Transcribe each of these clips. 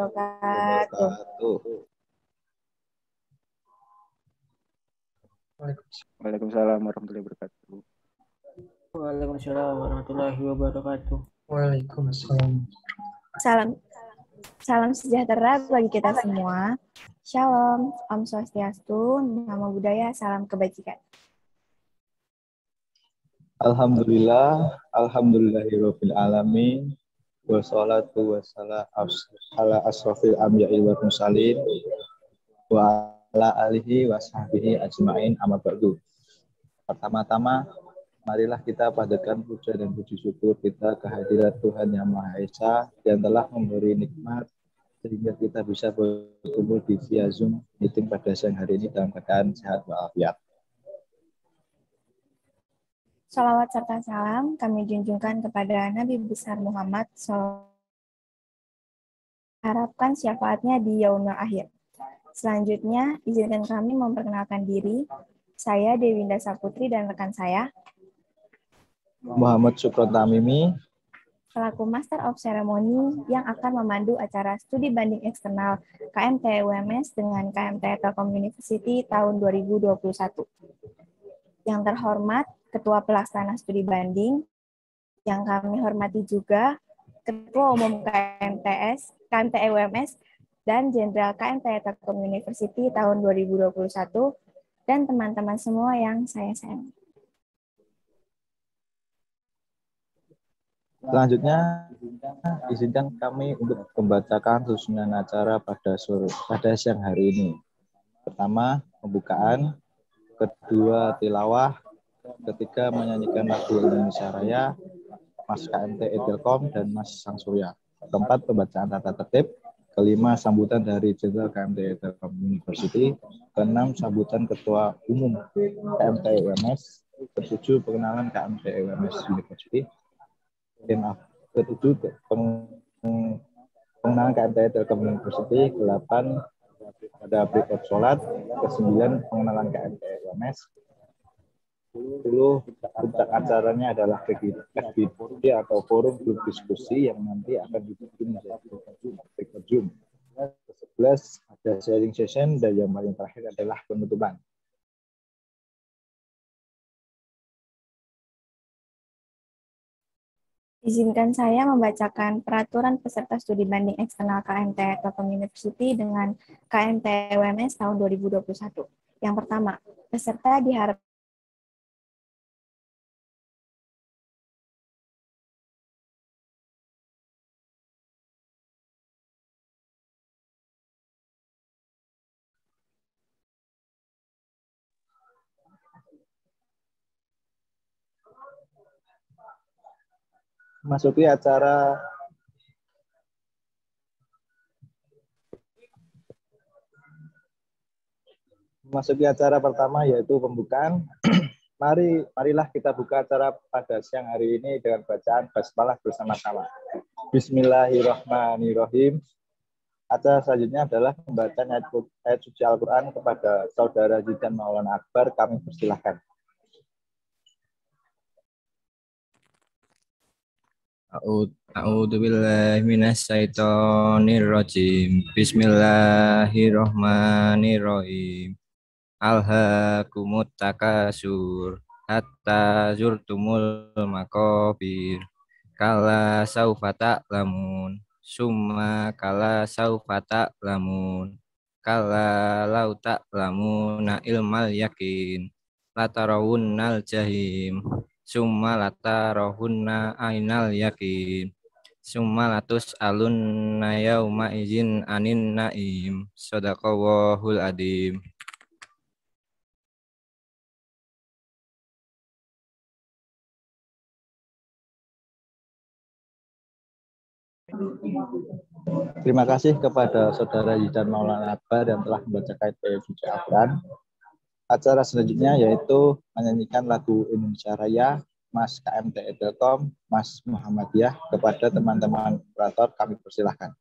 wabarakatuh. Waalaikumsalam warahmatullahi wabarakatuh. Waalaikumsalam warahmatullahi wabarakatuh. Waalaikumsalam. Salam sejahtera bagi kita semua. Shalom, Om Swastiastu, Namo Buddhaya, salam kebajikan. Alhamdulillah, alhamdulillahirabbil alamin. Wassalatu wassalamu ala asrofil anbiya'i wal mursalin wa ala alihi washabihi ajmain amma ba'du. Pertama-tama, marilah kita padatkan puja dan puji syukur kita kehadirat Tuhan Yang Maha Esa yang telah memberi nikmat sehingga kita bisa berkumpul di via Zoom meeting pada siang hari ini dalam keadaan sehat walafiat. Salawat serta salam kami junjungkan kepada Nabi besar Muhammad SAW. Harapkan syafaatnya di yaumil akhir. Selanjutnya, izinkan kami memperkenalkan diri. Saya Dewinda Saputri dan rekan saya Muhammad Sukron Tamimi selaku Master of Ceremony yang akan memandu acara studi banding eksternal KMT UMS dengan KMT Telkom University tahun 2021. Yang terhormat Ketua Pelaksana Studi Banding, yang kami hormati juga Ketua Umum KMT UMS dan Jenderal KMT Telkom University tahun 2021 dan teman-teman semua yang saya sayangi. Selanjutnya, izinkan kami untuk membacakan susunan acara pada siang hari ini. Pertama, pembukaan. Kedua, tilawah. Ketiga, menyanyikan lagu Indonesia Raya, Mas KMT Telkom dan Mas Sang Surya. Keempat, pembacaan tata tertib. Kelima, sambutan dari Jenderal KMT Telkom University. Keenam, sambutan Ketua Umum KMT UMS. Ketujuh, pengenalan KMT UMS University. Ketujuh, pengenalan KMT Telkom University. 8, ada berikut sholat. Ke-9, pengenalan KMT UMS. 10, puncak acaranya adalah FGD atau forum grup diskusi yang nanti akan dibikin menjadi Zoom. Ke-11, ada sharing session, dan yang paling terakhir adalah penutupan. Izinkan saya membacakan peraturan peserta studi banding eksternal KMT Telkom University dengan KMT UMS tahun 2021. Yang pertama, peserta diharapkan Memasuki acara pertama, yaitu pembukaan. Marilah kita buka acara pada siang hari ini dengan bacaan basmalah bersama-sama. Bismillahirrahmanirrahim. Acara selanjutnya adalah pembacaan ayat suci Al-Quran kepada Saudara Zidan Maulana Akbar. Kami persilahkan. A'udzu billahi minasyaitonir rajim. Bismillahirrahmanirrahim. Alhaakumut takasur hatta zurtumul maqabir. Kala saufa ta'lamun. Summa kala saufa ta'lamun. Kala lau ta'lamuna ilmal yakin. Latarawunnal jahim. Summa latarawunna ainal yakin. Summa latus alunna yauma izin anin naim. Shadaqallahul adim. Terima kasih kepada Saudara Zidan Maulana Akbar yang telah membacakan ayat suci Al-Quran. Acara selanjutnya yaitu menyanyikan lagu Indonesia Raya, Mas KMT Telkom, Mas Muhammadiyah. Kepada teman-teman operator kami persilahkan.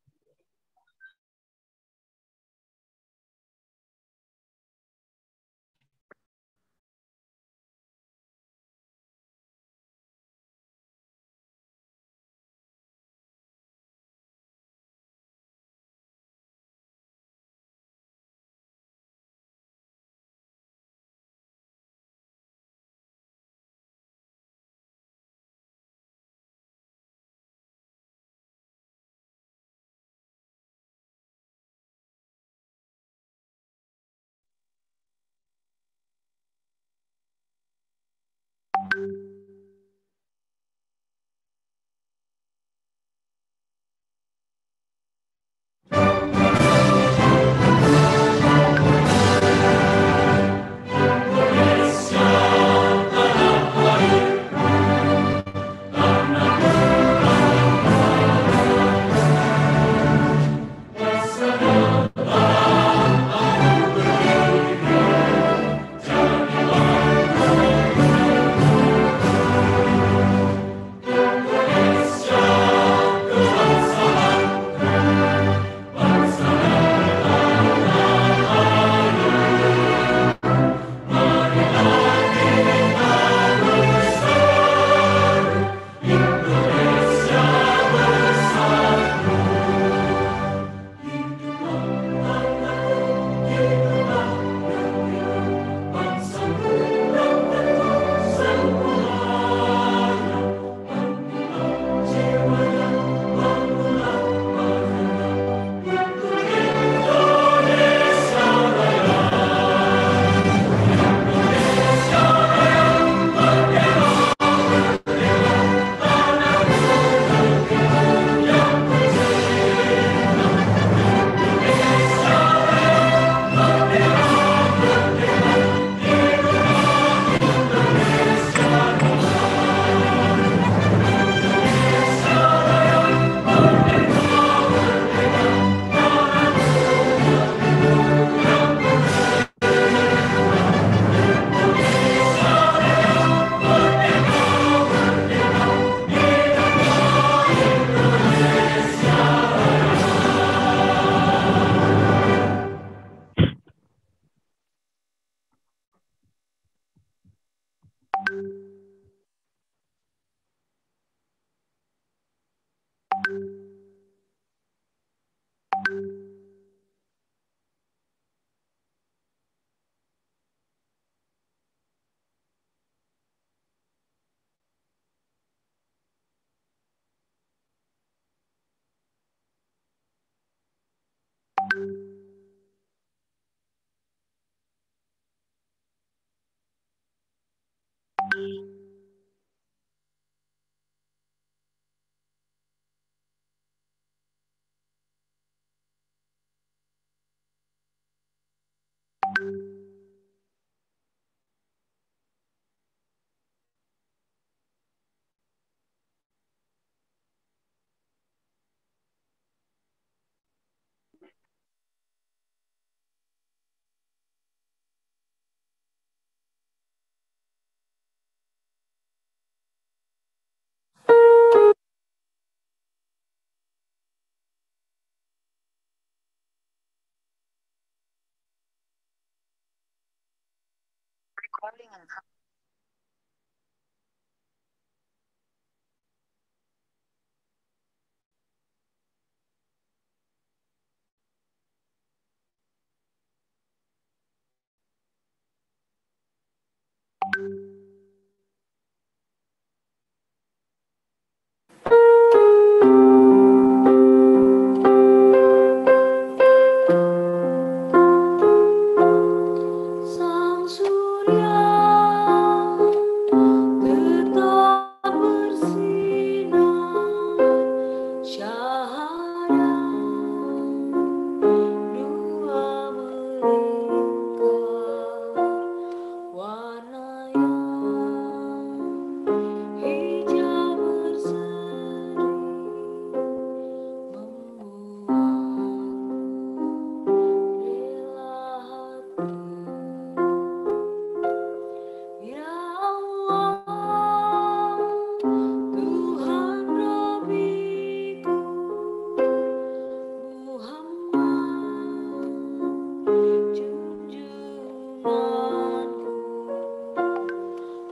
Sang surya tetap bersinar, cahaya dua melingkar, warna yang hijau berseri membuatku rela hati. Ya Allah, Tuhan Rabbiku, Muhammad junjunganku,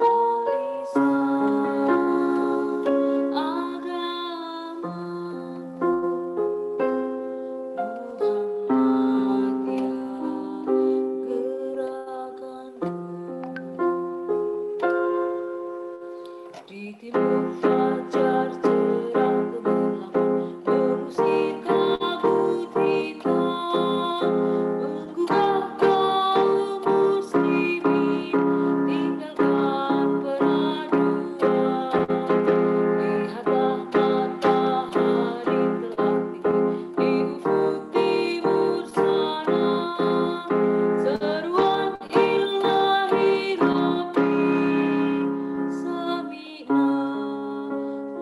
alisan agamaku, Muhammadiyah gerakanku. Di timur fajar cerah gemerlapan, mengusir kabut hitam, menggugah kaum muslimin, tinggalkan peraduan. Lihatlah matahari telah tinggi di ufuk timur sana, seruan ilahi Rabbi, sami'na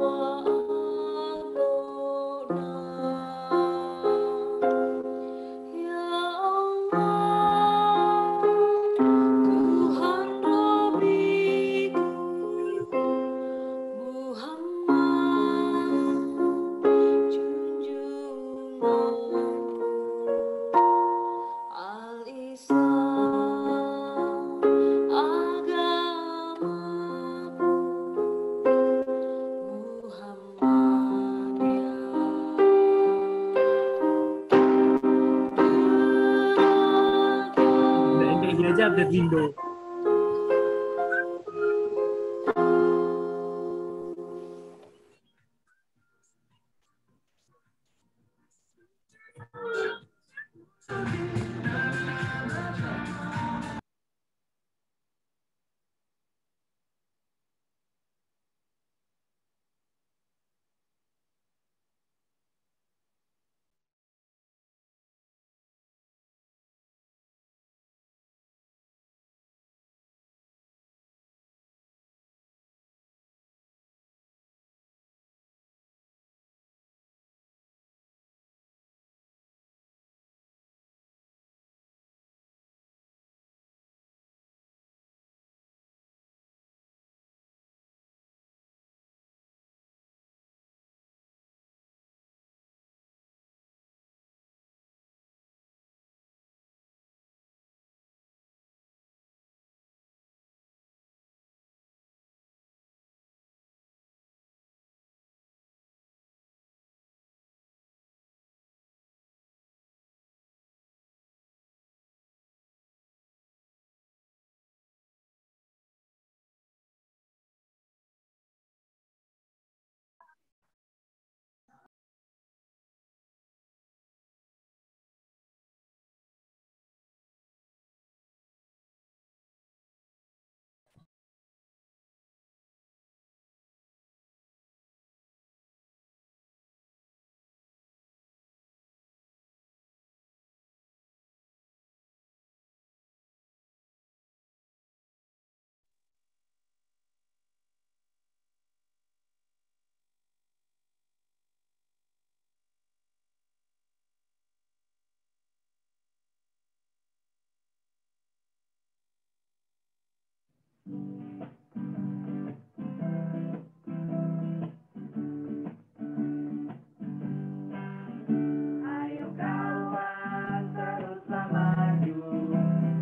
wa ata'na. Ya Allah, Tuhan Rabbiku, Muhammad junjunganku, al-Islam agamaku, Udah kayak gini aja update window.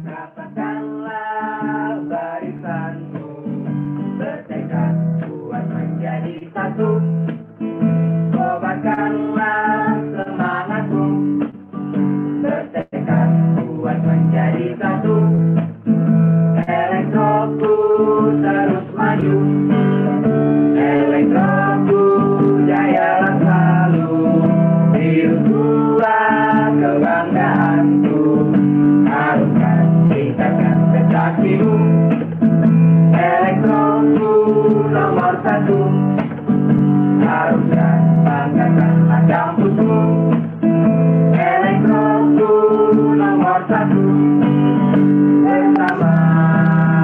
Katakanlah bari terus maju. Elektroku jayalah selalu, Dirgua kebanggaanku. Haruskan tingkatkan prestasimu, Elektroku nomor 1. Haruskan banggakanlah kampusmu, Elektroku nomor 1. Bersama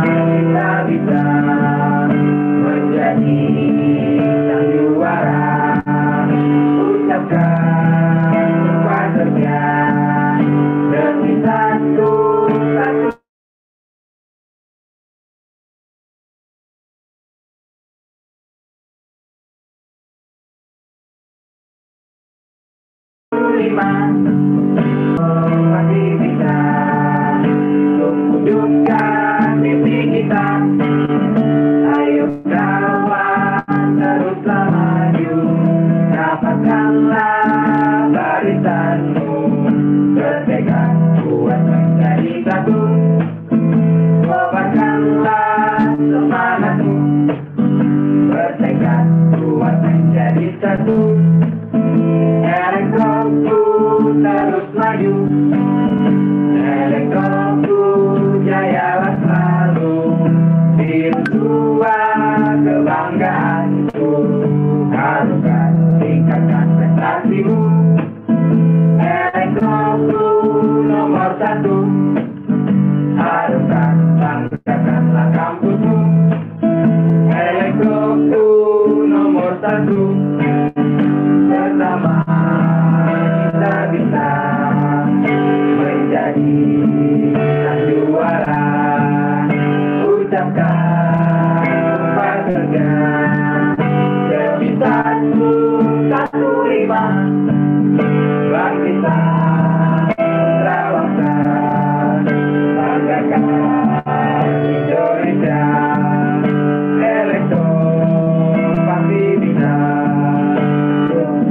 kita bisa menjadi sang juara. Ucapkan sumpah kerja demi satu lima. Pasti bisa untuk wujudkan mimpi kita. Ayo kawan, teruslah maju, dapatkanlah barisanmu. Bertekad kuat menjadi satu, kobarkanlah semangatmu. Bertekad kuat menjadi satu, Elektroku terus maju. Elektroku jayalah selalu, Dirgua kebanggaanku. Haruskan tingkatkan prestasimu, Elektroku nomor 1. Haruskan banggakanlah kampusmu, Elektroku nomor 1. Bersama kita bisa menjadi sang juara. Ucapkan sumpah kerja demi satu lima. Bangkitlah putra bangsa, banggakan Indonesia. Elektro pasti bisa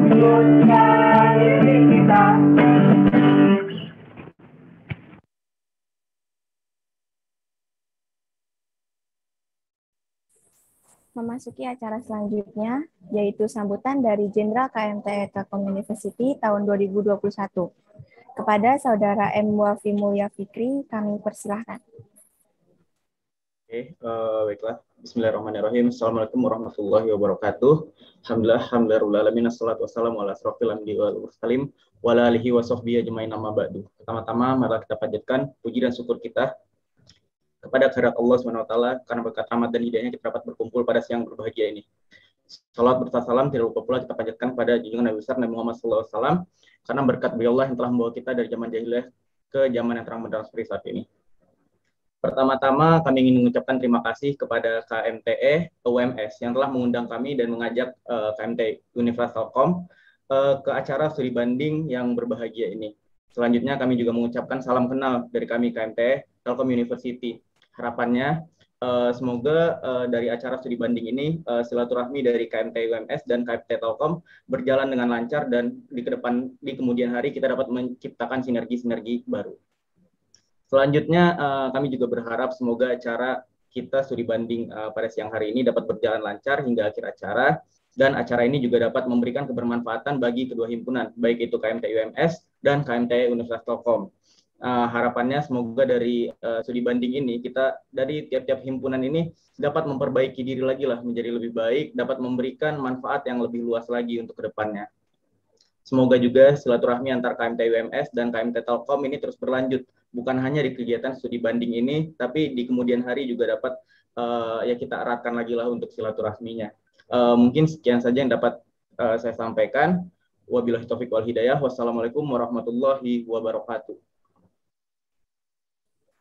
wujudkan mimpi kita. Memasuki acara selanjutnya, yaitu sambutan dari Jenderal KMT Telkom University tahun 2021. Kepada Saudara M. Wafi Mulya Fikri, kami persilahkan. Oke, baiklah. Bismillahirrahmanirrahim. Assalamualaikum warahmatullahi wabarakatuh. Alhamdulillahirrahmanirrahim. Assalatu wassalamu ala asrofil anbiya'i wal mursalin wa ala alihi wa sahbihi ajmain amma ba'du. Pertama-tama, mari kita panjatkan puji dan syukur kita kepada kehadirat Allah SWT, karena berkat rahmat dan hidayahnya kita dapat berkumpul pada siang berbahagia ini. Salat berserta salam tidak lupa pula kita panjatkan pada junjungan Nabi besar Nabi Muhammad SAW, karena berkat beliau Allah yang telah membawa kita dari zaman jahiliyah ke zaman yang terang benderang seperti saat ini. Pertama-tama kami ingin mengucapkan terima kasih kepada KMTE UMS yang telah mengundang kami dan mengajak KMT Universitas Telkom ke acara studi banding yang berbahagia ini. Selanjutnya kami juga mengucapkan salam kenal dari kami KMTE Telkom University. Harapannya semoga dari acara studi banding ini silaturahmi dari KMT UMS dan KMT Telkom berjalan dengan lancar dan di kemudian hari kita dapat menciptakan sinergi-sinergi baru. Selanjutnya kami juga berharap semoga acara kita studi banding pada siang hari ini dapat berjalan lancar hingga akhir acara, dan acara ini juga dapat memberikan kebermanfaatan bagi kedua himpunan, baik itu KMT UMS dan KMT Universitas Telkom. Harapannya semoga dari studi banding ini kita dari tiap-tiap himpunan ini dapat memperbaiki diri lagi lah menjadi lebih baik, dapat memberikan manfaat yang lebih luas lagi untuk kedepannya. Semoga juga silaturahmi antar KMT UMS dan KMT Telkom ini terus berlanjut, bukan hanya di kegiatan studi banding ini, tapi di kemudian hari juga dapat ya kita eratkan lagi lah untuk silaturahminya. Mungkin sekian saja yang dapat saya sampaikan. Wabillahi taufiq wal hidayah. Wassalamualaikum warahmatullahi wabarakatuh.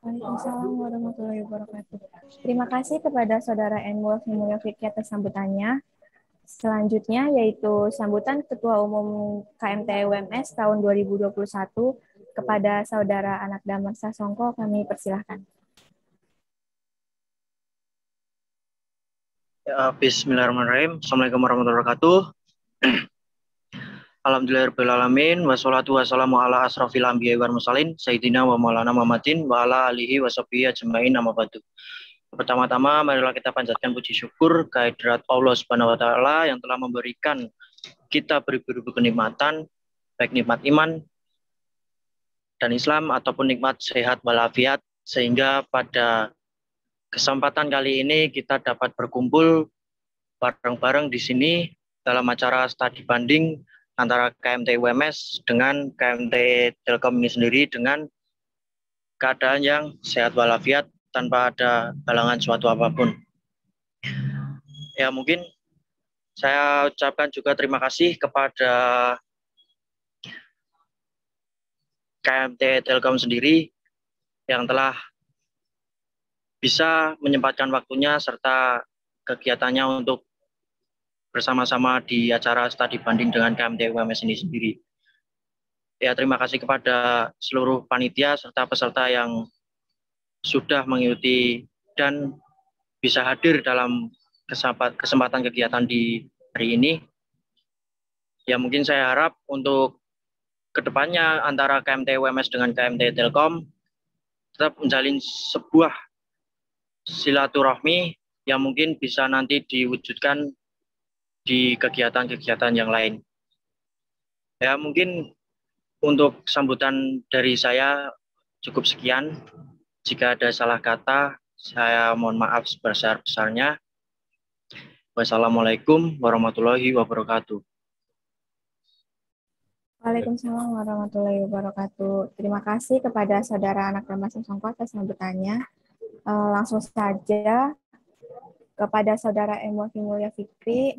Waalaikumsalam warahmatullahi wabarakatuh. Terima kasih kepada Saudara N. Wafi Mulya Fikri atas sambutannya. Selanjutnya yaitu sambutan Ketua Umum KMT UMS tahun 2021 kepada Saudara Anak Damar Sasongko, kami persilahkan. Bismillahirrahmanirrahim. Assalamualaikum warahmatullahi wabarakatuh. Alhamdulillahirrahmanirrahim. Wassalatu wassalamu ala asrofil anbiya'i wal mursalin Sayyidina wa maulana Muhammadin wa ala alihi wa sahbihi ajma'in amma ba'du. Pertama-tama, marilah kita panjatkan puji syukur kehadirat Allah Subhanahu wa Ta'ala yang telah memberikan kita beribu-ribu kenikmatan, baik nikmat iman dan Islam ataupun nikmat sehat walafiat, sehingga pada kesempatan kali ini kita dapat berkumpul bareng-bareng di sini dalam acara studi banding antara KMT UMS dengan KMT Telkom ini sendiri dengan keadaan yang sehat walafiat tanpa ada halangan suatu apapun. Ya, mungkin saya ucapkan juga terima kasih kepada KMT Telkom sendiri yang telah bisa menyempatkan waktunya serta kegiatannya untuk bersama-sama di acara studi banding dengan KMT UMS ini sendiri. Ya, terima kasih kepada seluruh panitia serta peserta yang sudah mengikuti dan bisa hadir dalam kesempatan kegiatan di hari ini. Ya, mungkin saya harap untuk kedepannya antara KMT UMS dengan KMT Telkom tetap menjalin sebuah silaturahmi yang mungkin bisa nanti diwujudkan di kegiatan-kegiatan yang lain. Ya, mungkin untuk sambutan dari saya cukup sekian. Jika ada salah kata, saya mohon maaf sebesar-besarnya. Wassalamualaikum warahmatullahi wabarakatuh. Waalaikumsalam warahmatullahi wabarakatuh. Terima kasih kepada saudara anak Ramas Songko atas sambutannya. Langsung saja kepada saudara Emofi Mulya Fikri,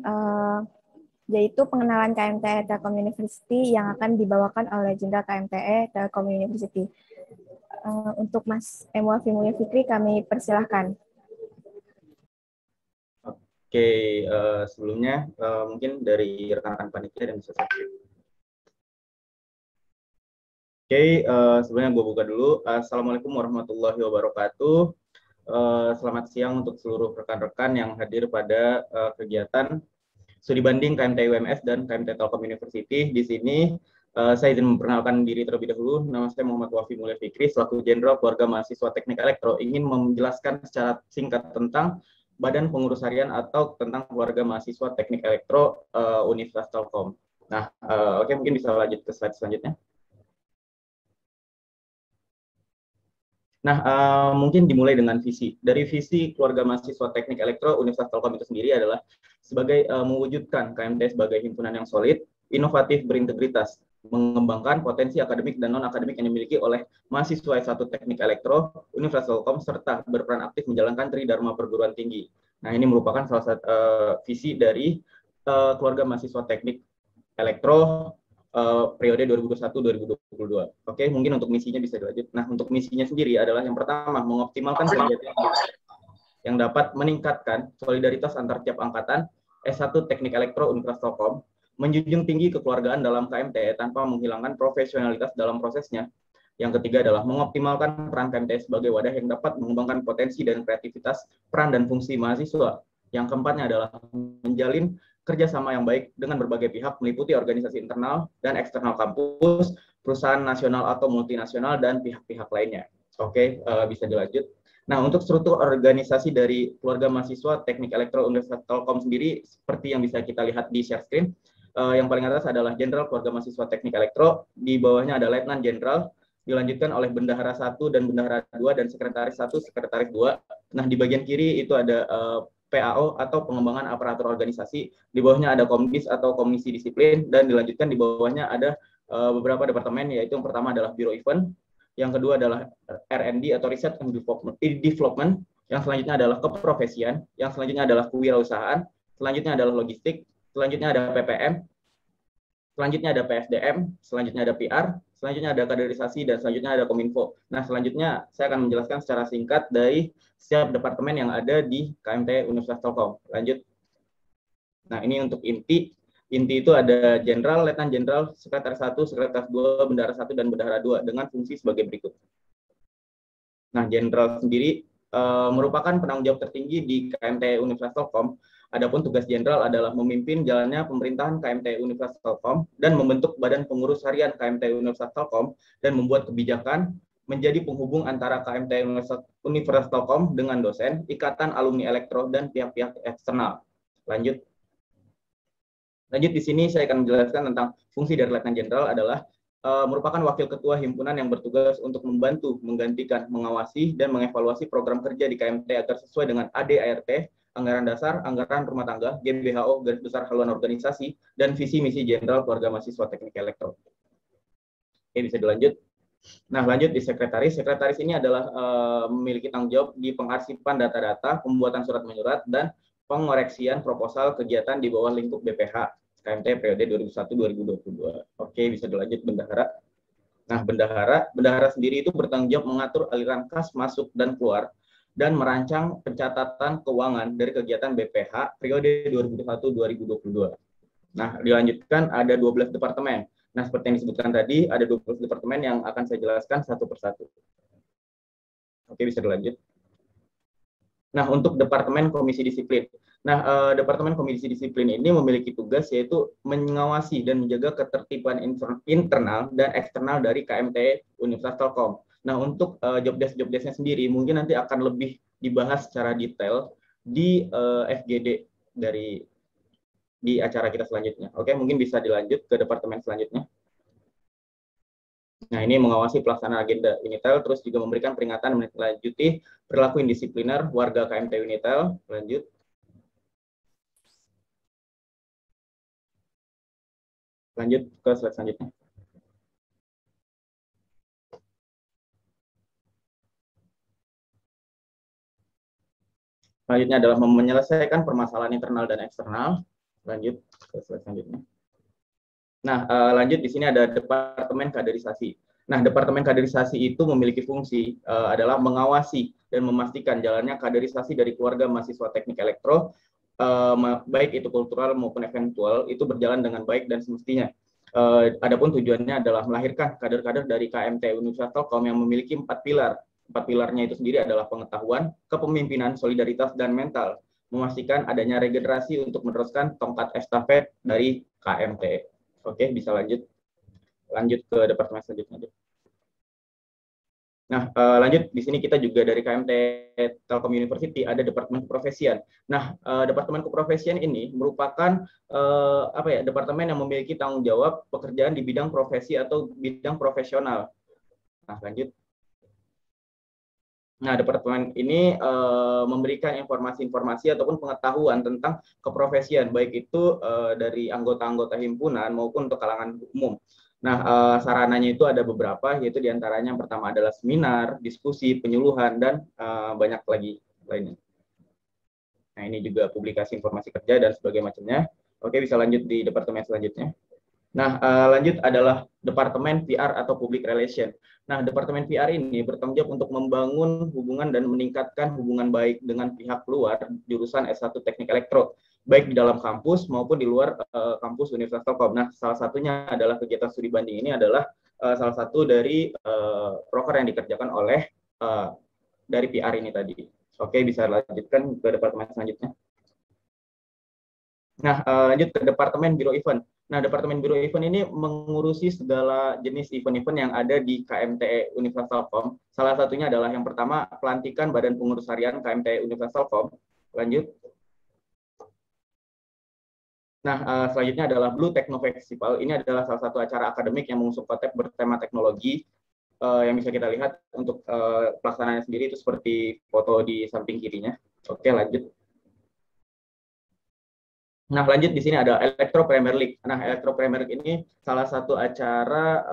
yaitu pengenalan KMTE Telkom University yang akan dibawakan oleh Jenderal KMTE Telkom University. Untuk Mas Emofi Mulya Fikri, kami persilahkan. Oke, sebelumnya mungkin dari rekan-rekan panitia dan bisa saya. Oke, sebelumnya gue buka dulu. Assalamualaikum warahmatullahi wabarakatuh. Selamat siang untuk seluruh rekan-rekan yang hadir pada kegiatan studi banding KMT UMS dan KMT Telkom University. Di sini saya izin memperkenalkan diri terlebih dahulu. Nama saya Muhammad Wafi Mulya Fikri, selaku Jenderal Keluarga Mahasiswa Teknik Elektro, ingin menjelaskan secara singkat tentang Badan Pengurus Harian atau tentang Keluarga Mahasiswa Teknik Elektro Universitas Telkom. Nah, oke, mungkin bisa lanjut ke slide selanjutnya. Nah, mungkin dimulai dengan visi. Dari visi Keluarga Mahasiswa Teknik Elektro Universitas Telkom itu sendiri adalah sebagai mewujudkan KMT sebagai himpunan yang solid, inovatif, berintegritas, mengembangkan potensi akademik dan non-akademik yang dimiliki oleh mahasiswa S1 Teknik Elektro Universitas Telkom, serta berperan aktif menjalankan Tridharma Perguruan Tinggi. Nah, ini merupakan salah satu visi dari Keluarga Mahasiswa Teknik Elektro periode 2021-2022. Oke, mungkin untuk misinya bisa dilanjut. Nah, untuk misinya sendiri adalah yang pertama, mengoptimalkan kegiatan yang dapat meningkatkan solidaritas antar tiap angkatan S1 Teknik Elektro Universitas Telkom, menjunjung tinggi kekeluargaan dalam KMT tanpa menghilangkan profesionalitas dalam prosesnya. Yang ketiga adalah mengoptimalkan peran KMT sebagai wadah yang dapat mengembangkan potensi dan kreativitas peran dan fungsi mahasiswa. Yang keempatnya adalah menjalin kerjasama yang baik dengan berbagai pihak meliputi organisasi internal dan eksternal kampus, perusahaan nasional atau multinasional, dan pihak-pihak lainnya. Oke, bisa dilanjut. Nah, untuk struktur organisasi dari Keluarga Mahasiswa Teknik Elektro Universitas Telkom sendiri, seperti yang bisa kita lihat di share screen, yang paling atas adalah Jenderal Keluarga Mahasiswa Teknik Elektro, di bawahnya ada Letnan Jenderal, dilanjutkan oleh Bendahara 1 dan Bendahara 2 dan Sekretaris 1, Sekretaris 2. Nah, di bagian kiri itu ada PAO atau pengembangan aparatur organisasi, di bawahnya ada Komdis atau Komisi Disiplin, dan dilanjutkan di bawahnya ada beberapa departemen, yaitu yang pertama adalah Biro Event, yang kedua adalah R&D atau Research and Development, yang selanjutnya adalah keprofesian, yang selanjutnya adalah kewirausahaan, selanjutnya adalah logistik, selanjutnya ada PPM, selanjutnya ada PSDM, selanjutnya ada PR, selanjutnya ada kaderisasi, dan selanjutnya ada Kominfo. Nah, selanjutnya saya akan menjelaskan secara singkat dari setiap departemen yang ada di KMT Universitas Telkom. Lanjut. Nah, ini untuk inti. Inti itu ada Jenderal, Letnan Jenderal, Sekretaris 1, Sekretaris 2, Bendahara 1, dan Bendahara 2 dengan fungsi sebagai berikut. Nah, Jenderal sendiri merupakan penanggung jawab tertinggi di KMT Universitas Telkom. Adapun tugas jenderal adalah memimpin jalannya pemerintahan KMT Universitas Telkom dan membentuk Badan Pengurus Harian KMT Universitas Telkom dan membuat kebijakan, menjadi penghubung antara KMT Universitas Telkom dengan dosen, ikatan alumni elektro, dan pihak-pihak eksternal. Lanjut di sini saya akan menjelaskan tentang fungsi dari Letnan Jenderal adalah merupakan wakil ketua himpunan yang bertugas untuk membantu, menggantikan, mengawasi, dan mengevaluasi program kerja di KMT agar sesuai dengan AD/ART, anggaran dasar, anggaran rumah tangga, GBHO, garis besar haluan organisasi, dan visi misi Jenderal Keluarga Mahasiswa Teknik Elektro. Oke, bisa dilanjut. Nah, lanjut di sekretaris. Sekretaris ini adalah memiliki tanggung jawab di pengarsipan data-data, pembuatan surat menyurat, dan pengoreksian proposal kegiatan di bawah lingkup BPH KMT periode 2001-2022. Oke, bisa dilanjut bendahara. Nah, bendahara sendiri itu bertanggung jawab mengatur aliran kas masuk dan keluar dan merancang pencatatan keuangan dari kegiatan BPH periode 2021-2022. Nah, dilanjutkan ada 12 departemen. Nah, seperti yang disebutkan tadi, ada 12 departemen yang akan saya jelaskan satu persatu. Oke, bisa dilanjut. Nah, untuk Departemen Komisi Disiplin. Nah, Departemen Komisi Disiplin ini memiliki tugas yaitu mengawasi dan menjaga ketertiban internal dan eksternal dari KMT Universitas Telkom. Nah, untuk job desk-nya sendiri mungkin nanti akan lebih dibahas secara detail di FGD di acara kita selanjutnya. Oke, mungkin bisa dilanjut ke departemen selanjutnya. Nah, ini mengawasi pelaksanaan agenda Unitel, terus juga memberikan peringatan menindaklanjuti perilaku indisipliner warga KMT Unitel. Lanjut. Lanjut ke slide selanjutnya. Selanjutnya adalah menyelesaikan permasalahan internal dan eksternal. Lanjut ke slide selanjutnya. Nah, lanjut di sini ada Departemen Kaderisasi. Nah, Departemen Kaderisasi itu memiliki fungsi adalah mengawasi dan memastikan jalannya kaderisasi dari keluarga mahasiswa teknik elektro, baik itu kultural maupun eventual, itu berjalan dengan baik dan semestinya. Adapun tujuannya adalah melahirkan kader-kader dari KMT Universitas Telkom yang memiliki 4 pilar. 4 pilarnya itu sendiri adalah pengetahuan, kepemimpinan, solidaritas, dan mental. Memastikan adanya regenerasi untuk meneruskan tongkat estafet dari KMT. Oke, bisa lanjut ke departemen selanjutnya. Nah, lanjut di sini kita juga dari KMT Telkom University ada Departemen Keprofesian. Nah, Departemen Keprofesian ini merupakan departemen yang memiliki tanggung jawab pekerjaan di bidang profesi atau bidang profesional. Nah, lanjut. Nah, departemen ini memberikan informasi-informasi ataupun pengetahuan tentang keprofesian, baik itu dari anggota-anggota himpunan maupun untuk kalangan umum. Nah, sarananya itu ada beberapa, yaitu diantaranya yang pertama adalah seminar, diskusi, penyuluhan, dan banyak lagi lainnya. Nah, ini juga publikasi informasi kerja dan sebagainya macamnya. Oke, bisa lanjut di departemen selanjutnya. Nah, lanjut adalah Departemen PR atau Public Relation. Nah, Departemen PR ini bertanggung jawab untuk membangun hubungan dan meningkatkan hubungan baik dengan pihak luar jurusan S1 Teknik Elektro, baik di dalam kampus maupun di luar kampus Universitas Telkom. Nah, salah satunya adalah kegiatan studi banding ini adalah salah satu dari proker yang dikerjakan oleh dari PR ini tadi. Oke, bisa lanjutkan ke departemen selanjutnya. Nah, lanjut ke Departemen Biro Event. Nah, Departemen Biro Event ini mengurusi segala jenis event-event yang ada di KMT Universitas Telkom. Salah satunya adalah yang pertama, pelantikan Badan Pengurus Harian KMT Universitas Telkom. Lanjut. Nah, selanjutnya adalah Blue Techno Festival. Ini adalah salah satu acara akademik yang mengusung konsep bertema teknologi. Yang bisa kita lihat untuk pelaksanaannya sendiri itu seperti foto di samping kirinya. Oke, lanjut. Nah, lanjut di sini ada Electro Premier League. Nah, Electro Premier League ini salah satu acara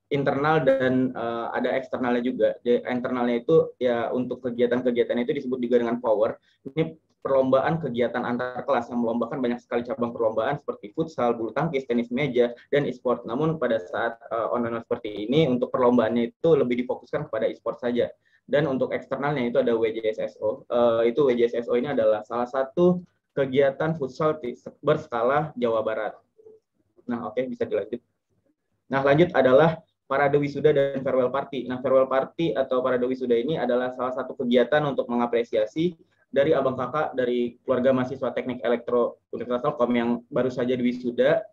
internal dan ada eksternalnya juga. Internalnya itu ya untuk kegiatan-kegiatan itu disebut juga dengan Power. Ini perlombaan kegiatan antar kelas yang melombakan banyak sekali cabang perlombaan seperti futsal, bulu tangkis, tenis meja, dan e-sport. Namun pada saat online seperti ini untuk perlombaannya itu lebih difokuskan kepada e-sport saja. Dan untuk eksternalnya itu ada WJSSO. Itu WJSSO ini adalah salah satu kegiatan futsal berskala Jawa Barat. Nah, oke, bisa dilanjut. Nah, lanjut adalah Parade Wisuda dan Farewell Party. Nah, Farewell Party atau Parade Wisuda ini adalah salah satu kegiatan untuk mengapresiasi dari abang kakak dari keluarga mahasiswa Teknik Elektro Universitas Telkom yang baru saja diwisuda.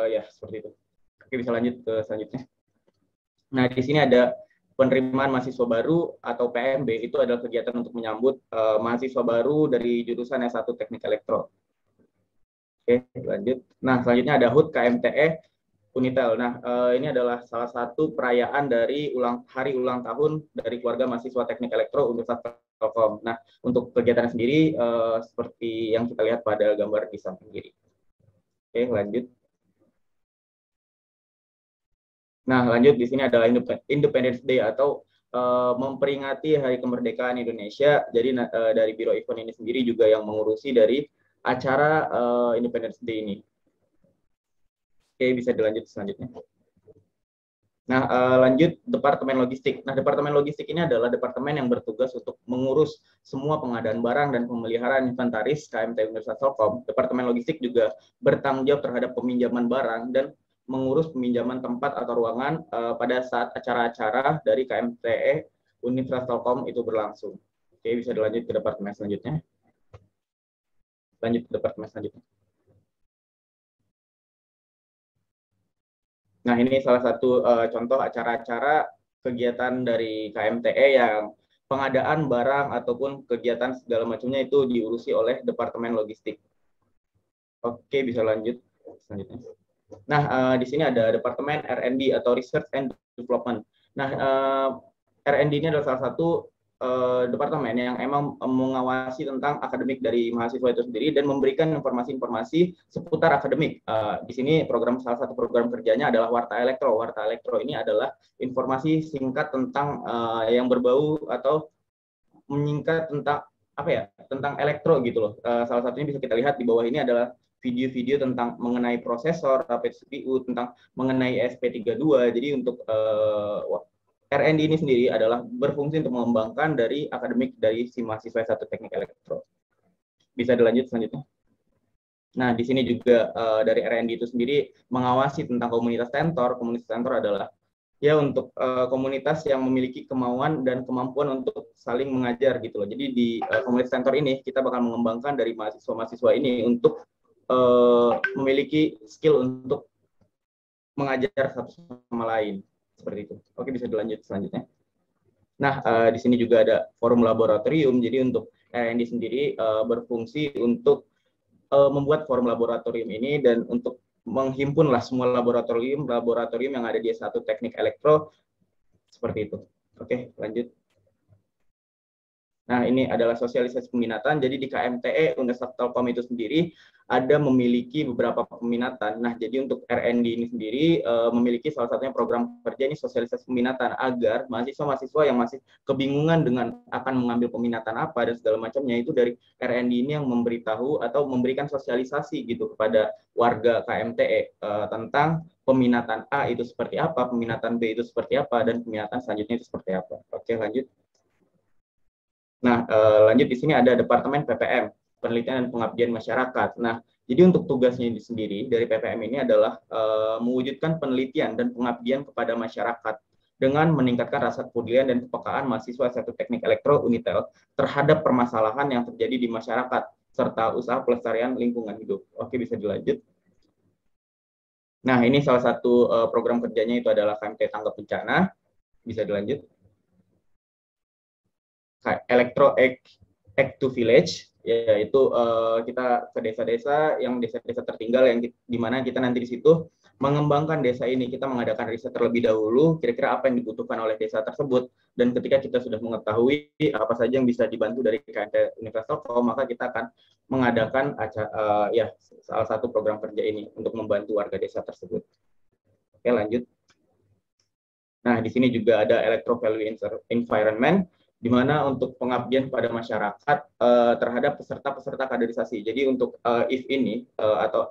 Ya, seperti itu. Oke, bisa lanjut ke selanjutnya. Nah, di sini ada penerimaan mahasiswa baru atau PMB itu adalah kegiatan untuk menyambut mahasiswa baru dari jurusan S1 Teknik Elektro. Oke, lanjut. Nah, selanjutnya ada HUT KMTE Unitel. Nah, ini adalah salah satu perayaan dari hari ulang tahun dari keluarga mahasiswa Teknik Elektro Universitas Telkom. Nah, untuk kegiatan sendiri seperti yang kita lihat pada gambar di samping kiri. Oke, lanjut. Nah, lanjut di sini adalah Independence Day atau memperingati Hari Kemerdekaan Indonesia. Jadi dari Biro Event ini sendiri juga yang mengurusi dari acara Independence Day ini. Oke, bisa dilanjut selanjutnya. Nah, lanjut Departemen Logistik. Nah, Departemen Logistik ini adalah departemen yang bertugas untuk mengurus semua pengadaan barang dan pemeliharaan inventaris KMT Universitas Telkom. Departemen Logistik juga bertanggung jawab terhadap peminjaman barang dan mengurus peminjaman tempat atau ruangan pada saat acara-acara dari KMTE Universitas Telkom itu berlangsung. Oke, bisa dilanjut ke departemen selanjutnya. Lanjut ke departemen selanjutnya. Nah, ini salah satu contoh acara-acara kegiatan dari KMTE yang pengadaan barang ataupun kegiatan segala macamnya itu diurusi oleh Departemen Logistik. Oke, bisa lanjut selanjutnya. Nah, di sini ada Departemen R&D atau Research and Development. Nah, R&D ini adalah salah satu departemen yang emang mengawasi tentang akademik dari mahasiswa itu sendiri dan memberikan informasi-informasi seputar akademik. Di sini salah satu program kerjanya adalah Warta Elektro. Warta Elektro ini adalah informasi singkat tentang yang berbau atau menyingkat tentang tentang elektro gitu loh. Salah satunya bisa kita lihat di bawah ini adalah video-video tentang mengenai prosesor, CPU, tentang mengenai ESP32. Jadi untuk R&D ini sendiri adalah berfungsi untuk mengembangkan dari akademik dari si mahasiswa satu teknik elektro. Bisa dilanjut selanjutnya. Nah, di sini juga dari R&D itu sendiri mengawasi tentang komunitas tentor. Komunitas tentor adalah ya untuk komunitas yang memiliki kemauan dan kemampuan untuk saling mengajar gitu loh. Jadi di komunitas tentor ini kita bakal mengembangkan dari mahasiswa-mahasiswa ini untuk memiliki skill untuk mengajar satu sama lain. Seperti itu. Oke, bisa dilanjut selanjutnya. Nah, di sini juga ada forum laboratorium. Jadi untuk R&D sendiri berfungsi untuk membuat forum laboratorium ini dan untuk menghimpunlah semua laboratorium yang ada di S1 Teknik Elektro seperti itu. Oke, lanjut. Nah, ini adalah sosialisasi peminatan. Jadi di KMTE Universitas Telkom itu sendiri ada memiliki beberapa peminatan. Nah, jadi untuk R&D ini sendiri memiliki salah satunya program kerja ini sosialisasi peminatan agar mahasiswa-mahasiswa yang masih kebingungan dengan akan mengambil peminatan apa dan segala macamnya itu dari R&D ini yang memberitahu atau memberikan sosialisasi gitu kepada warga KMTE tentang peminatan A itu seperti apa, peminatan B itu seperti apa, dan peminatan selanjutnya itu seperti apa. Oke, lanjut. Nah, lanjut di sini ada Departemen PPM, Penelitian dan Pengabdian Masyarakat. Nah, jadi untuk tugasnya sendiri dari PPM ini adalah mewujudkan penelitian dan pengabdian kepada masyarakat dengan meningkatkan rasa kepedulian dan kepekaan mahasiswa satu teknik elektro Unitel terhadap permasalahan yang terjadi di masyarakat serta usaha pelestarian lingkungan hidup. Oke, bisa dilanjut. Nah, ini salah satu program kerjanya itu adalah KMT Tanggap Bencana. Bisa dilanjut. Elektro Act to Village, yaitu kita ke desa-desa yang desa-desa tertinggal yang di mana kita nanti di situ mengembangkan desa ini. Kita mengadakan riset terlebih dahulu kira-kira apa yang dibutuhkan oleh desa tersebut, dan ketika kita sudah mengetahui apa saja yang bisa dibantu dari KMT Universitas Telkom, maka kita akan mengadakan salah satu program kerja ini untuk membantu warga desa tersebut. Oke, lanjut. Nah, di sini juga ada Electro Value Environment, di mana untuk pengabdian pada masyarakat terhadap peserta-peserta kaderisasi. Jadi untuk IF ini atau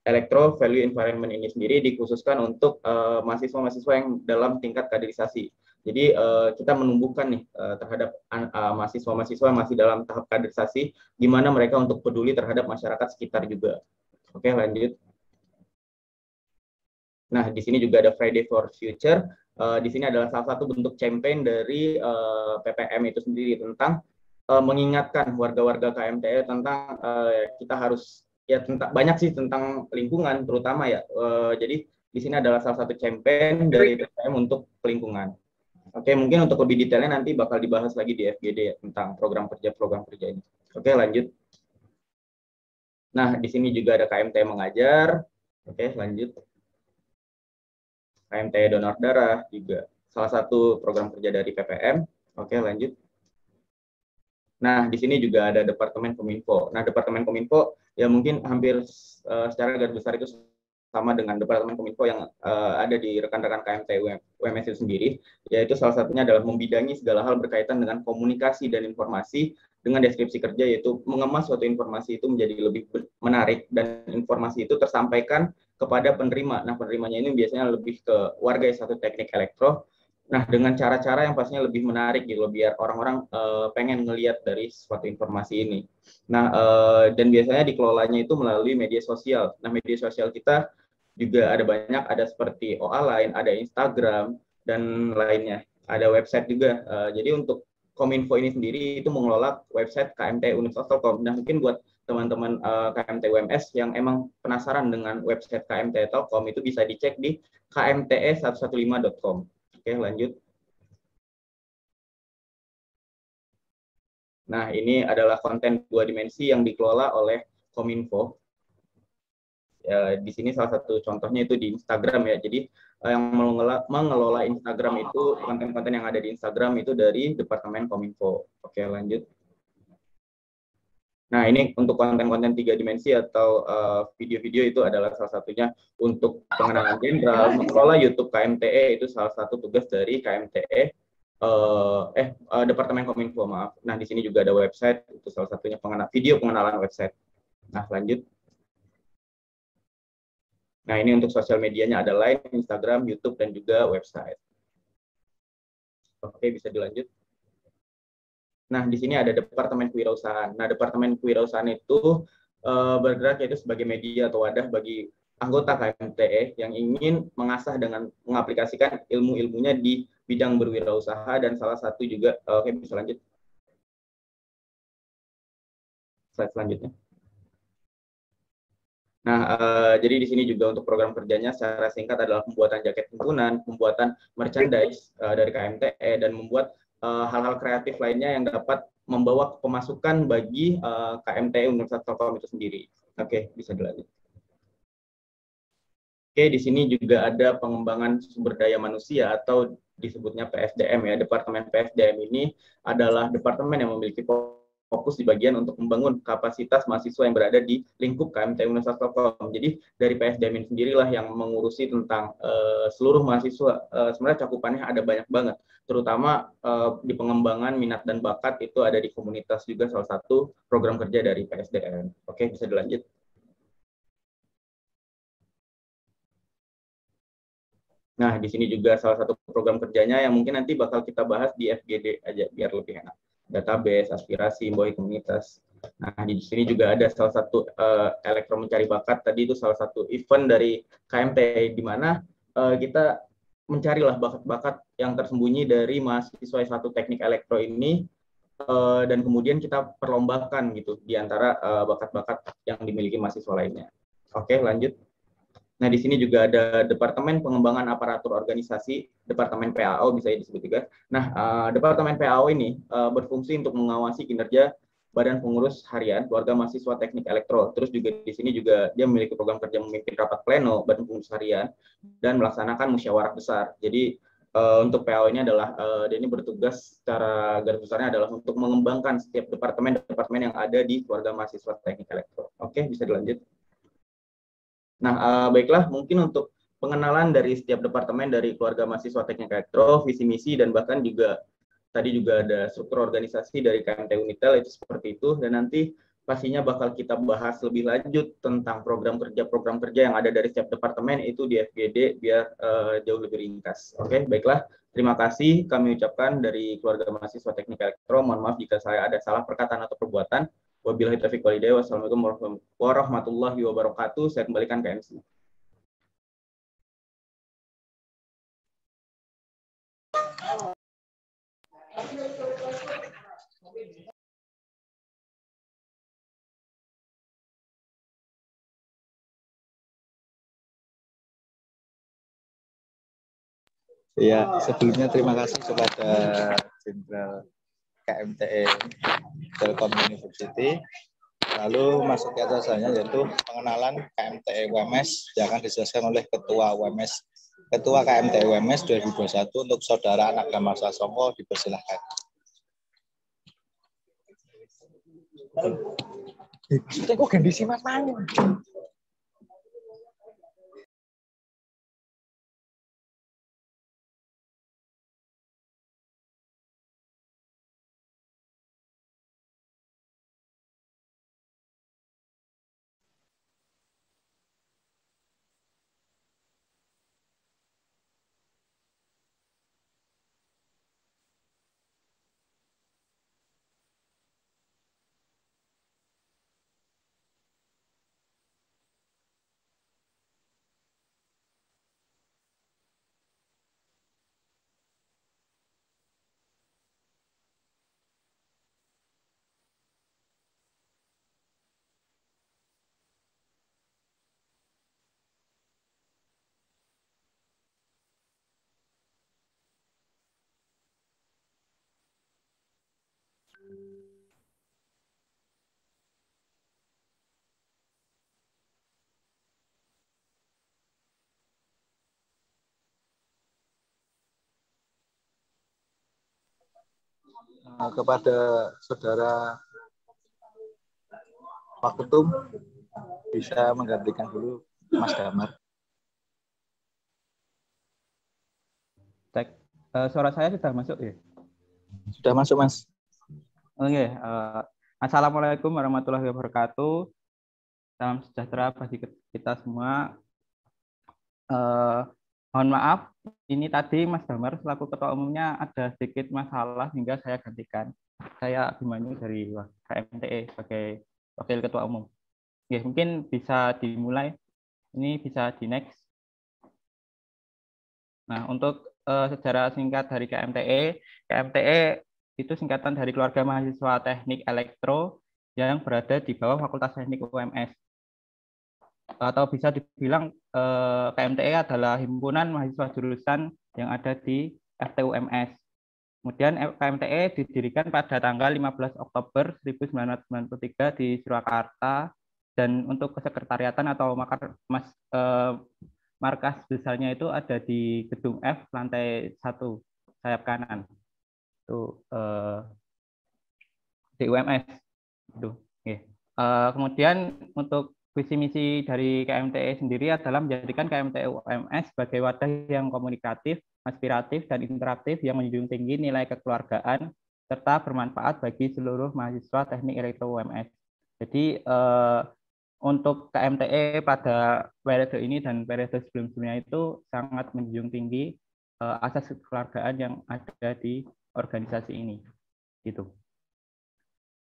Electro Value Environment ini sendiri dikhususkan untuk mahasiswa-mahasiswa yang dalam tingkat kaderisasi. Jadi kita menumbuhkan nih terhadap mahasiswa-mahasiswa yang masih dalam tahap kaderisasi, di mana mereka untuk peduli terhadap masyarakat sekitar juga. Oke, lanjut. Nah, di sini juga ada Friday for Future. Di sini adalah salah satu bentuk campaign dari PPM itu sendiri tentang mengingatkan warga-warga KMTE tentang kita harus banyak sih tentang lingkungan terutama ya. Jadi di sini adalah salah satu campaign dari PPM untuk lingkungan. Oke, mungkin untuk lebih detailnya nanti bakal dibahas lagi di FGD ya, tentang program kerja ini. Oke, lanjut. Nah, di sini juga ada KMT mengajar. Oke, lanjut. KMT donor darah juga salah satu program kerja dari PPM. Oke, lanjut. Nah, di sini juga ada Departemen Kominfo. Nah, Departemen Kominfo ya mungkin hampir secara garis besar itu sama dengan Departemen Kominfo yang ada di rekan-rekan KMT UMS itu sendiri, yaitu salah satunya adalah membidangi segala hal berkaitan dengan komunikasi dan informasi dengan deskripsi kerja, yaitu mengemas suatu informasi itu menjadi lebih menarik dan informasi itu tersampaikan kepada penerima. Nah, penerimanya ini biasanya lebih ke warga S1 Teknik Elektro. Nah, dengan cara-cara yang pastinya lebih menarik gitu loh, biar orang-orang pengen ngelihat dari suatu informasi ini. Nah, dan biasanya dikelolanya itu melalui media sosial. Nah, media sosial kita juga ada banyak, ada seperti OA lain, ada Instagram, dan lainnya. Ada website juga. Jadi untuk Kominfo ini sendiri itu mengelola website KMT Universitas Telkom. Nah, mungkin buat teman-teman KMT UMS yang emang penasaran dengan website KMT Telkom, itu bisa dicek di kmte115.com. Oke, lanjut. Nah, ini adalah konten 2 dimensi yang dikelola oleh Kominfo. Ya, di sini salah satu contohnya itu di Instagram ya. Jadi yang mengelola Instagram itu, konten-konten yang ada di Instagram itu dari Departemen Kominfo. Oke, lanjut. Nah, ini untuk konten-konten 3 dimensi atau video-video itu adalah salah satunya untuk pengenalan jenderal, mengelola YouTube KMTE itu salah satu tugas dari KMTE Departemen Kominfo, maaf. Nah, di sini juga ada website, itu salah satunya video pengenalan website. Nah, lanjut. Nah, ini untuk sosial medianya ada Line, Instagram, YouTube, dan juga website. Oke, bisa dilanjut. Nah, di sini ada Departemen Kewirausahaan. Nah, Departemen Kewirausahaan itu bergerak yaitu sebagai media atau wadah bagi anggota KMTE yang ingin mengasah dengan mengaplikasikan ilmu-ilmunya di bidang berwirausaha, dan salah satu juga, oke, bisa lanjut. Slide selanjutnya. Nah, jadi di sini juga untuk program kerjanya secara singkat adalah pembuatan jaket himpunan, pembuatan merchandise dari KMTE, dan membuat hal-hal kreatif lainnya yang dapat membawa pemasukan bagi KMTE Universitas Telkom itu sendiri. Oke, bisa dilanjut. Oke, di sini juga ada pengembangan sumber daya manusia atau disebutnya PSDM ya. Departemen PSDM ini adalah departemen yang memiliki fokus di bagian untuk membangun kapasitas mahasiswa yang berada di lingkup KMT Universitas Telkom. Jadi dari PSDM ini sendirilah yang mengurusi tentang seluruh mahasiswa. Sebenarnya cakupannya ada banyak banget, terutama di pengembangan minat dan bakat itu ada di komunitas juga salah satu program kerja dari PSDM. Oke, bisa dilanjut. Nah, di sini juga salah satu program kerjanya yang mungkin nanti bakal kita bahas di FGD aja biar lebih enak. Database, aspirasi, imbauan komunitas. Nah, di sini juga ada salah satu elektro mencari bakat. Tadi itu salah satu event dari KMT di mana kita mencarilah bakat-bakat yang tersembunyi dari mahasiswa S1 Teknik Elektro ini, dan kemudian kita perlombakan gitu di antara bakat-bakat yang dimiliki mahasiswa lainnya. Oke, lanjut. Nah, di sini juga ada Departemen Pengembangan Aparatur Organisasi, Departemen PAO bisa disebut juga. Nah, Departemen PAO ini berfungsi untuk mengawasi kinerja Badan Pengurus Harian Keluarga Mahasiswa Teknik Elektro. Terus juga di sini juga dia memiliki program kerja memimpin rapat pleno Badan Pengurus Harian dan melaksanakan musyawarah besar. Jadi untuk PAO ini adalah dia ini bertugas secara garis besarnya adalah untuk mengembangkan setiap departemen-departemen yang ada di Keluarga Mahasiswa Teknik Elektro. Oke, bisa dilanjut. Nah, baiklah, mungkin untuk pengenalan dari setiap departemen dari Keluarga Mahasiswa Teknik Elektro, visi misi, dan bahkan juga tadi juga ada struktur organisasi dari KMT Unitel, itu seperti itu. Dan nanti pastinya bakal kita bahas lebih lanjut tentang program kerja yang ada dari setiap departemen itu di FGD biar jauh lebih ringkas. Oke, baiklah. Terima kasih kami ucapkan dari Keluarga Mahasiswa Teknik Elektro. Mohon maaf jika saya ada salah perkataan atau perbuatan. Wabillahi taufiq wal hidayah. Wassalamualaikum warahmatullahi wabarakatuh. Saya kembalikan ke MC. Ya, sebelumnya terima kasih kepada Jenderal KMTE Telkom University. Lalu masuk ke atasnya yaitu pengenalan KMTE UMS yang akan dijelaskan oleh Ketua UMS, Ketua KMTE UMS 2021 untuk Saudara Anak Damar Sasongko, dipersilahkan. Kok ganti sih Mas Manyu? Kepada Saudara Pak Ketum, bisa menggantikan dulu Mas Damar. Cek, suara saya sudah masuk ya? Sudah masuk, Mas. Oke, Assalamualaikum warahmatullahi wabarakatuh. Salam sejahtera bagi kita semua. Mohon maaf, ini tadi Mas Damar selaku ketua umumnya ada sedikit masalah hingga saya gantikan. Saya Abimanyu dari KMTE sebagai wakil ketua umum. Oke, mungkin bisa dimulai. Ini bisa di next. Nah, untuk sejarah singkat dari KMTE, KMTE itu singkatan dari Keluarga Mahasiswa Teknik Elektro yang berada di bawah Fakultas Teknik UMS. Atau bisa dibilang KMTE adalah himpunan mahasiswa jurusan yang ada di FTUMS. Kemudian KMTE didirikan pada tanggal 15 Oktober 1993 di Surakarta, dan untuk kesekretariatan atau markas besarnya itu ada di gedung F lantai 1 sayap kanan. Itu di UMS. Itu. Okay. Kemudian untuk visi misi dari KMTE sendiri adalah menjadikan KMTE UMS sebagai wadah yang komunikatif, aspiratif, dan interaktif yang menjunjung tinggi nilai kekeluargaan serta bermanfaat bagi seluruh mahasiswa teknik elektro UMS. Jadi untuk KMTE pada periode ini dan periode sebelum-sebelumnya itu sangat menjunjung tinggi asas kekeluargaan yang ada di organisasi ini. Gitu.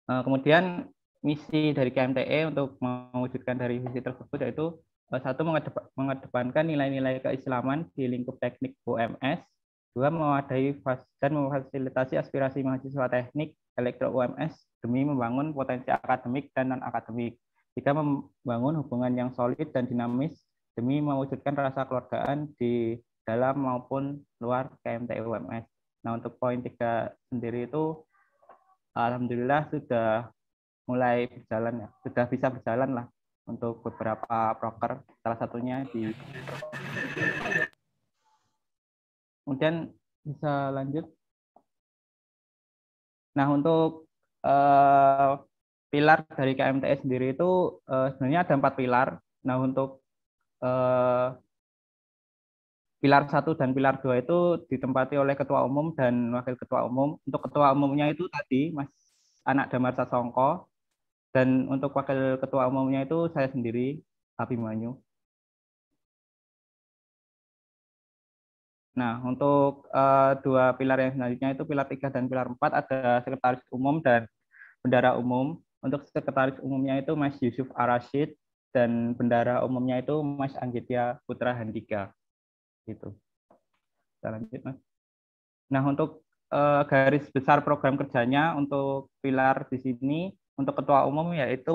Kemudian misi dari KMTE untuk mewujudkan dari visi tersebut yaitu satu, mengedepankan nilai-nilai keislaman di lingkup teknik UMS. Dua, mewadahi dan memfasilitasi aspirasi mahasiswa teknik elektro UMS demi membangun potensi akademik dan non-akademik. Tiga, membangun hubungan yang solid dan dinamis demi mewujudkan rasa kekeluargaan di dalam maupun luar KMTE UMS. Nah, untuk poin 3 sendiri itu alhamdulillah sudah mulai berjalan ya, sudah bisa berjalan lah untuk beberapa proker, salah satunya di. Kemudian bisa lanjut. Nah, untuk pilar dari KMTE sendiri itu sebenarnya ada 4 pilar. Nah, untuk pilar 1 dan pilar 2 itu ditempati oleh ketua umum dan wakil ketua umum. Untuk ketua umumnya itu tadi Mas Anak Damar Sasongko. Dan untuk wakil ketua umumnya itu saya sendiri, Abimanyu. Nah, untuk 2 pilar yang selanjutnya itu pilar 3 dan pilar 4 ada sekretaris umum dan bendara umum. Untuk sekretaris umumnya itu Mas Yusuf Arashid dan bendara umumnya itu Mas Anggitya Putra Handika. Gitu. Kita lanjut, Mas. Nah, untuk garis besar program kerjanya untuk pilar di sini, untuk ketua umum yaitu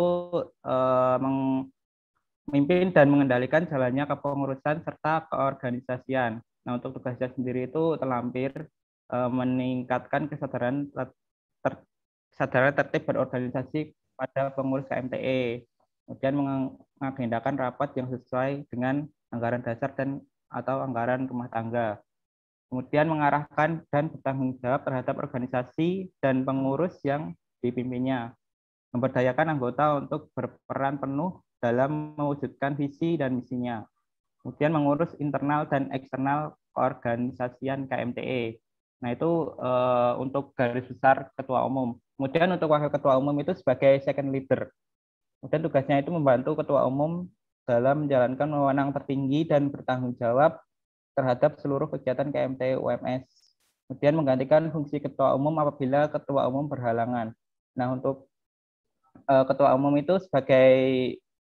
memimpin dan mengendalikan jalannya kepengurusan serta keorganisasian. Nah, untuk tugasnya sendiri itu terlampir meningkatkan kesadaran kesadaran tertib berorganisasi pada pengurus KMTE, kemudian mengagendakan rapat yang sesuai dengan anggaran dasar dan atau anggaran rumah tangga, kemudian mengarahkan dan bertanggung jawab terhadap organisasi dan pengurus yang dipimpinnya, memberdayakan anggota untuk berperan penuh dalam mewujudkan visi dan misinya, kemudian mengurus internal dan eksternal keorganisasian KMTE. Nah, itu untuk garis besar ketua umum. Kemudian untuk wakil ketua umum itu sebagai second leader. Kemudian tugasnya itu membantu ketua umum dalam menjalankan wewenang tertinggi dan bertanggung jawab terhadap seluruh kegiatan KMTE UMS. Kemudian menggantikan fungsi ketua umum apabila ketua umum berhalangan. Nah, untuk ketua umum itu sebagai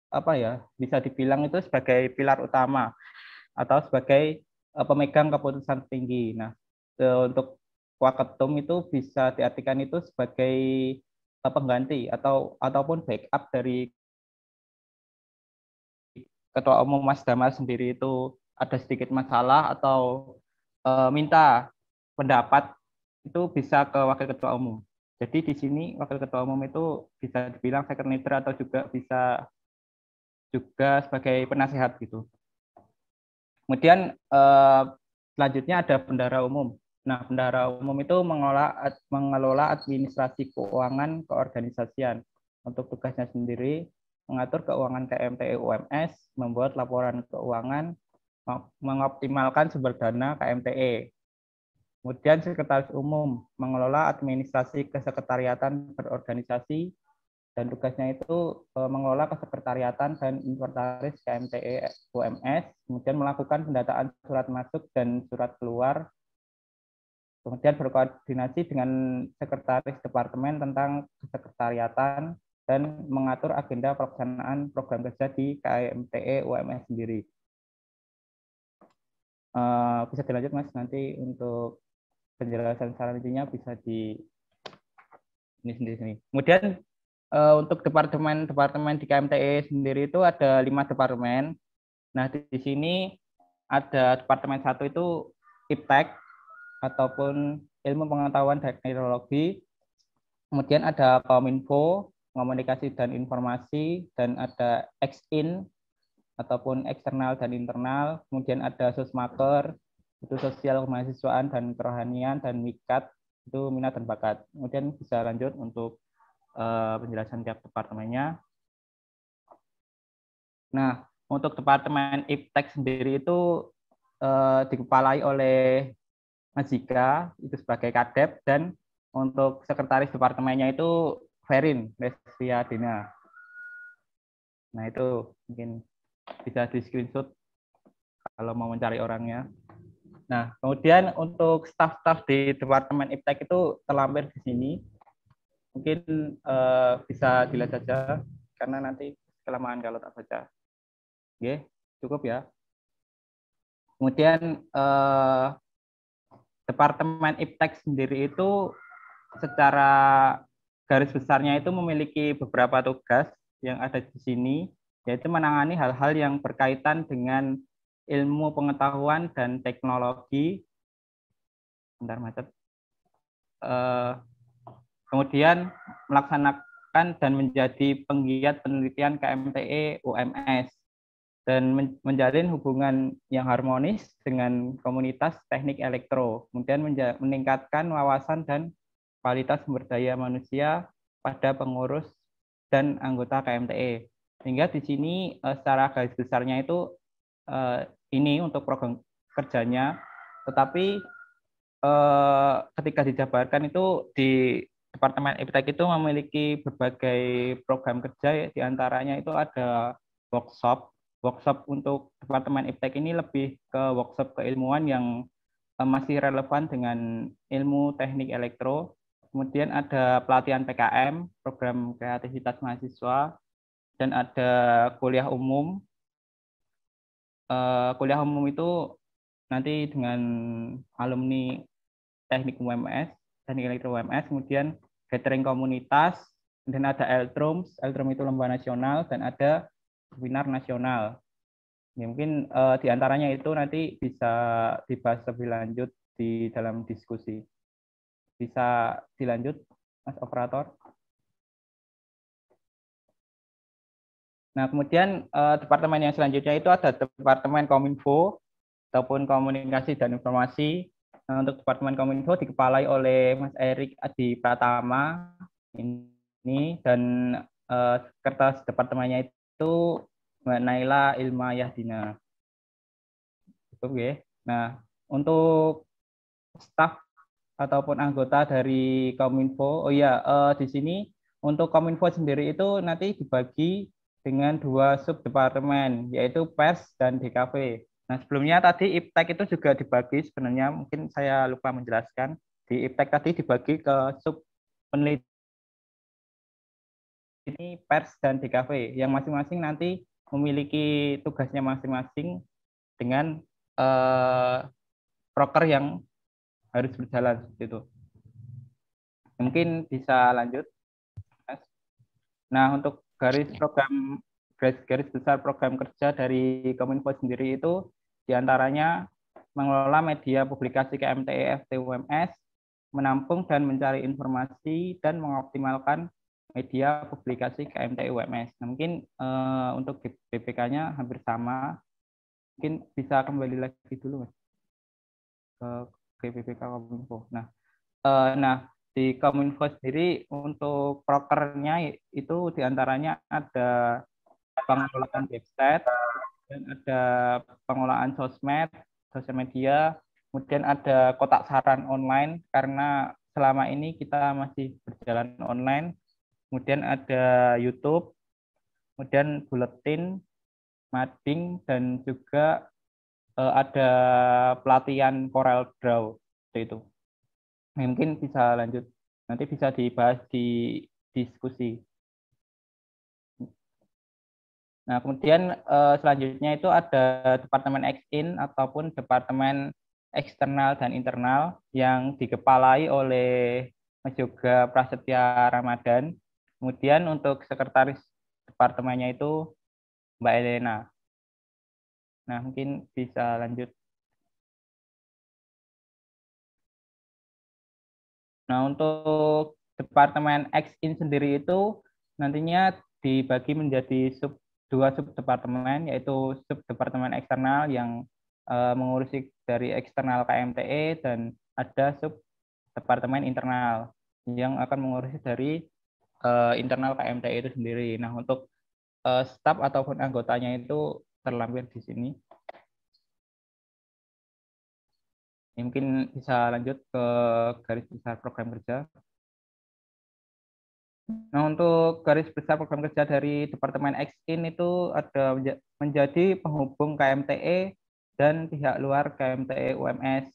apa ya, bisa dibilang itu sebagai pilar utama atau sebagai pemegang keputusan tinggi. Nah, untuk waketum itu bisa diartikan itu sebagai pengganti ataupun backup dari ketua umum. Mas Damal sendiri itu ada sedikit masalah atau minta pendapat, itu bisa ke wakil ketua umum. Jadi di sini wakil ketua umum itu bisa dibilang second leader atau juga bisa juga sebagai penasehat gitu. Kemudian selanjutnya ada bendahara umum. Nah, bendahara umum itu mengelola administrasi keuangan keorganisasian. Untuk tugasnya sendiri mengatur keuangan KMTE UMS, membuat laporan keuangan, mengoptimalkan sumber dana KMTE. Kemudian sekretaris umum mengelola administrasi kesekretariatan berorganisasi, dan tugasnya itu mengelola kesekretariatan dan inventaris KMTE UMS, kemudian melakukan pendataan surat masuk dan surat keluar, kemudian berkoordinasi dengan sekretaris departemen tentang kesekretariatan dan mengatur agenda pelaksanaan program kerja di KMTE UMS sendiri. Bisa dilanjut Mas, nanti untuk penjelasan selanjutnya bisa di sini. Kemudian untuk departemen di KMTE sendiri itu ada 5 departemen. Nah, di sini ada departemen 1 itu IPTEK ataupun ilmu pengetahuan teknologi. Kemudian ada Kominfo, komunikasi dan informasi, dan ada Exin ataupun eksternal dan internal. Kemudian ada Sosmaker, itu sosial kemahasiswaan dan kerohanian, dan Mikat, itu minat dan bakat. Kemudian bisa lanjut untuk penjelasan tiap departemennya. Nah, untuk departemen IPTEK sendiri itu dikepalai oleh Mas Zika, itu sebagai kadep, dan untuk sekretaris departemennya itu Ferin Lesviadina. Nah, itu mungkin bisa di screenshot kalau mau mencari orangnya. Nah, kemudian untuk staf-staf di departemen IPTEK itu terlampir di sini. Mungkin bisa dilihat saja karena nanti kelamaan kalau tak baca. Oke, cukup ya. Kemudian departemen IPTEK sendiri itu secara garis besarnya itu memiliki beberapa tugas yang ada di sini, yaitu menangani hal-hal yang berkaitan dengan ilmu pengetahuan dan teknologi. Bentar macet. Kemudian melaksanakan dan menjadi penggiat penelitian KMTE UMS dan menjalin hubungan yang harmonis dengan komunitas teknik elektro, kemudian meningkatkan wawasan dan kualitas sumber daya manusia pada pengurus dan anggota KMTE. Sehingga di sini secara garis besarnya itu ini untuk program kerjanya, tetapi ketika dijabarkan itu di Departemen IPTEK itu memiliki berbagai program kerja, diantaranya itu ada workshop. Workshop untuk Departemen IPTEK ini lebih ke workshop keilmuan yang masih relevan dengan ilmu teknik elektro. Kemudian ada pelatihan PKM, program kreativitas mahasiswa, dan ada kuliah umum. Kuliah umum itu nanti dengan alumni teknik UMS, teknik elektro UMS, kemudian gathering komunitas, dan ada Eltrums itu lomba nasional, dan ada webinar nasional. Ya, mungkin di antaranya itu nanti bisa dibahas lebih lanjut di dalam diskusi. Bisa dilanjut, Mas Operator. Nah, kemudian departemen yang selanjutnya itu ada Departemen Kominfo ataupun Komunikasi dan Informasi. Nah, untuk Departemen Kominfo dikepalai oleh Mas Erik Adi Pratama ini, dan sekretaris departemennya itu Mbak Naila Ilma Yahdina. Oke. Nah, untuk staf ataupun anggota dari Kominfo, di sini untuk Kominfo sendiri itu nanti dibagi dengan 2 subdepartemen, yaitu Pers dan DKV. Nah, sebelumnya tadi IPTEK itu juga dibagi, sebenarnya mungkin saya lupa menjelaskan. Di IPTEK tadi dibagi ke sub penelitian ini Pers dan DKV, yang masing-masing nanti memiliki tugasnya masing-masing dengan proker yang harus berjalan seperti itu. Mungkin bisa lanjut. Nah, untuk garis besar program kerja dari Kominfo sendiri itu diantaranya mengelola media publikasi KMTE FT UMS, menampung dan mencari informasi, dan mengoptimalkan media publikasi KMTE UMS. Nah, mungkin untuk BPK-nya hampir sama. Mungkin bisa kembali lagi dulu, Mas, ke BPK Kominfo. Nah, di Kominfo sendiri untuk prokernya itu diantaranya ada pengelolaan website, dan ada pengelolaan sosial media, kemudian ada kotak saran online karena selama ini kita masih berjalan online, kemudian ada YouTube, kemudian buletin, mading, dan juga ada pelatihan Corel Draw seperti itu. Mungkin bisa lanjut, nanti bisa dibahas di diskusi. Nah, kemudian selanjutnya itu ada Departemen Ex-In ataupun Departemen Eksternal dan Internal yang dikepalai oleh Mas Yoga Prasetya Ramadan. Kemudian untuk sekretaris departemennya itu Mbak Elena. Nah, mungkin bisa lanjut. Nah, untuk Departemen Ex-In sendiri itu nantinya dibagi menjadi 2 subdepartemen, yaitu subdepartemen eksternal yang mengurusi dari eksternal KMTE, dan ada subdepartemen internal yang akan mengurusi dari internal KMTE itu sendiri. Nah, untuk staf ataupun anggotanya itu terlampir di sini. Mungkin bisa lanjut ke garis besar program kerja. Nah, untuk garis besar program kerja dari Departemen Ex-In itu ada menjadi penghubung KMTE dan pihak luar KMTE UMS.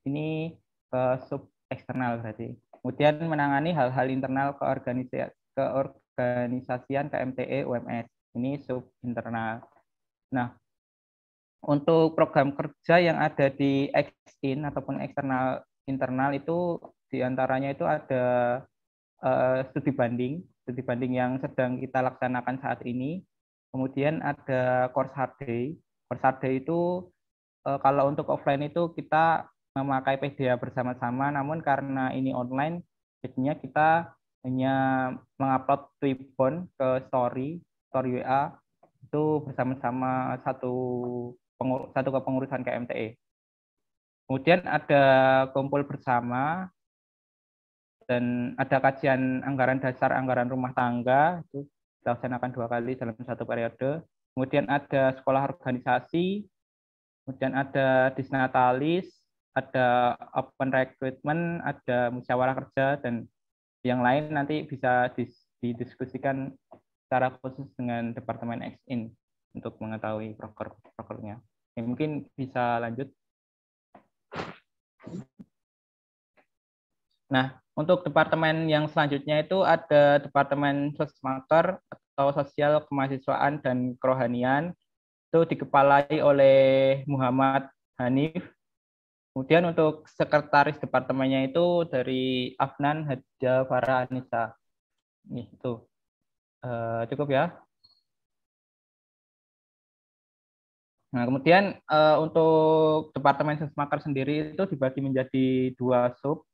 Ini ke sub eksternal berarti. Kemudian menangani hal-hal internal keorganisasian KMTE UMS. Ini sub internal. Nah, untuk program kerja yang ada di Ex-In ataupun eksternal internal itu diantaranya itu ada studi banding yang sedang kita laksanakan saat ini. Kemudian ada course hard day. Course hard day itu kalau untuk offline itu kita memakai PDA bersama-sama, namun karena ini online, jadinya kita hanya mengupload Twibbon ke story WA itu bersama-sama satu kepengurusan KMTE. Kemudian ada kumpul bersama, dan ada kajian anggaran dasar, anggaran rumah tangga, itu dilaksanakan 2 kali dalam 1 periode. Kemudian ada sekolah organisasi, kemudian ada disnatalis, ada open recruitment, ada musyawarah kerja, dan yang lain nanti bisa didiskusikan secara khusus dengan Departemen Ex-In untuk mengetahui prokernya. Ya, mungkin bisa lanjut. Nah, untuk departemen yang selanjutnya itu ada Departemen Sosmaker atau Sosial Kemahasiswaan dan Kerohanian. Itu dikepalai oleh Muhammad Hanif. Kemudian untuk sekretaris departemennya itu dari Afnan Hadja Farah Anissa. Nih, itu. Cukup ya. Nah, kemudian untuk Departemen Sesmaker sendiri itu dibagi menjadi 2 sub,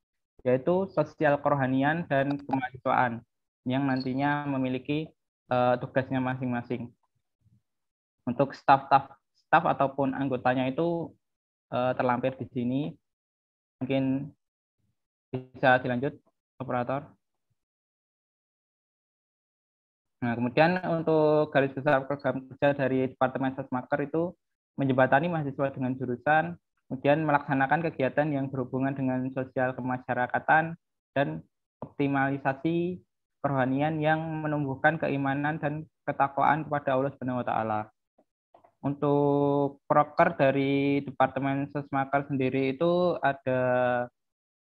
yaitu sosial kerohanian dan kemahasiswaan, yang nantinya memiliki tugasnya masing-masing. Untuk staf ataupun anggotanya itu terlampir di sini. Mungkin bisa dilanjut, operator. Nah, kemudian untuk garis besar program kerja dari Departemen Sesmaker itu menjembatani mahasiswa dengan jurusan, kemudian melaksanakan kegiatan yang berhubungan dengan sosial kemasyarakatan, dan optimalisasi kerohanian yang menumbuhkan keimanan dan ketakwaan kepada Allah Subhanahu wa taala. Untuk proker dari Departemen Sesmaker sendiri itu ada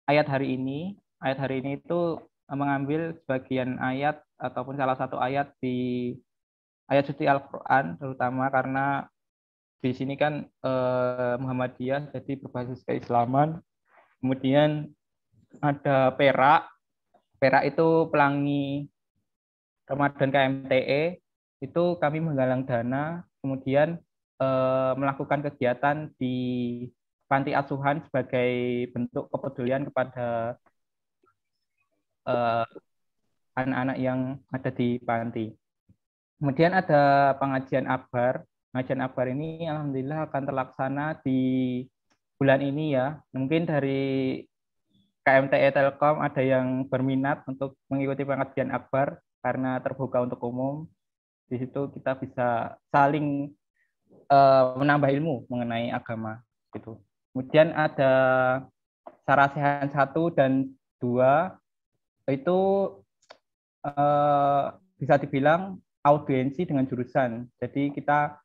ayat hari ini. Ayat hari ini itu mengambil sebagian ayat ataupun salah satu ayat di ayat suci Al-Quran, terutama karena di sini kan Muhammadiyah, jadi berbasis keislaman. Kemudian ada perak itu pelangi Ramadan KMTE, itu kami menggalang dana, kemudian melakukan kegiatan di panti asuhan sebagai bentuk kepedulian kepada anak-anak yang ada di panti. Kemudian ada pengajian akbar. Pengajian akbar ini alhamdulillah akan terlaksana di bulan ini ya. Mungkin dari KMTE Telkom ada yang berminat untuk mengikuti pengajian akbar karena terbuka untuk umum. Di situ kita bisa saling menambah ilmu mengenai agama gitu. Kemudian ada Sarasehan 1 dan 2 itu bisa dibilang audiensi dengan jurusan. Jadi kita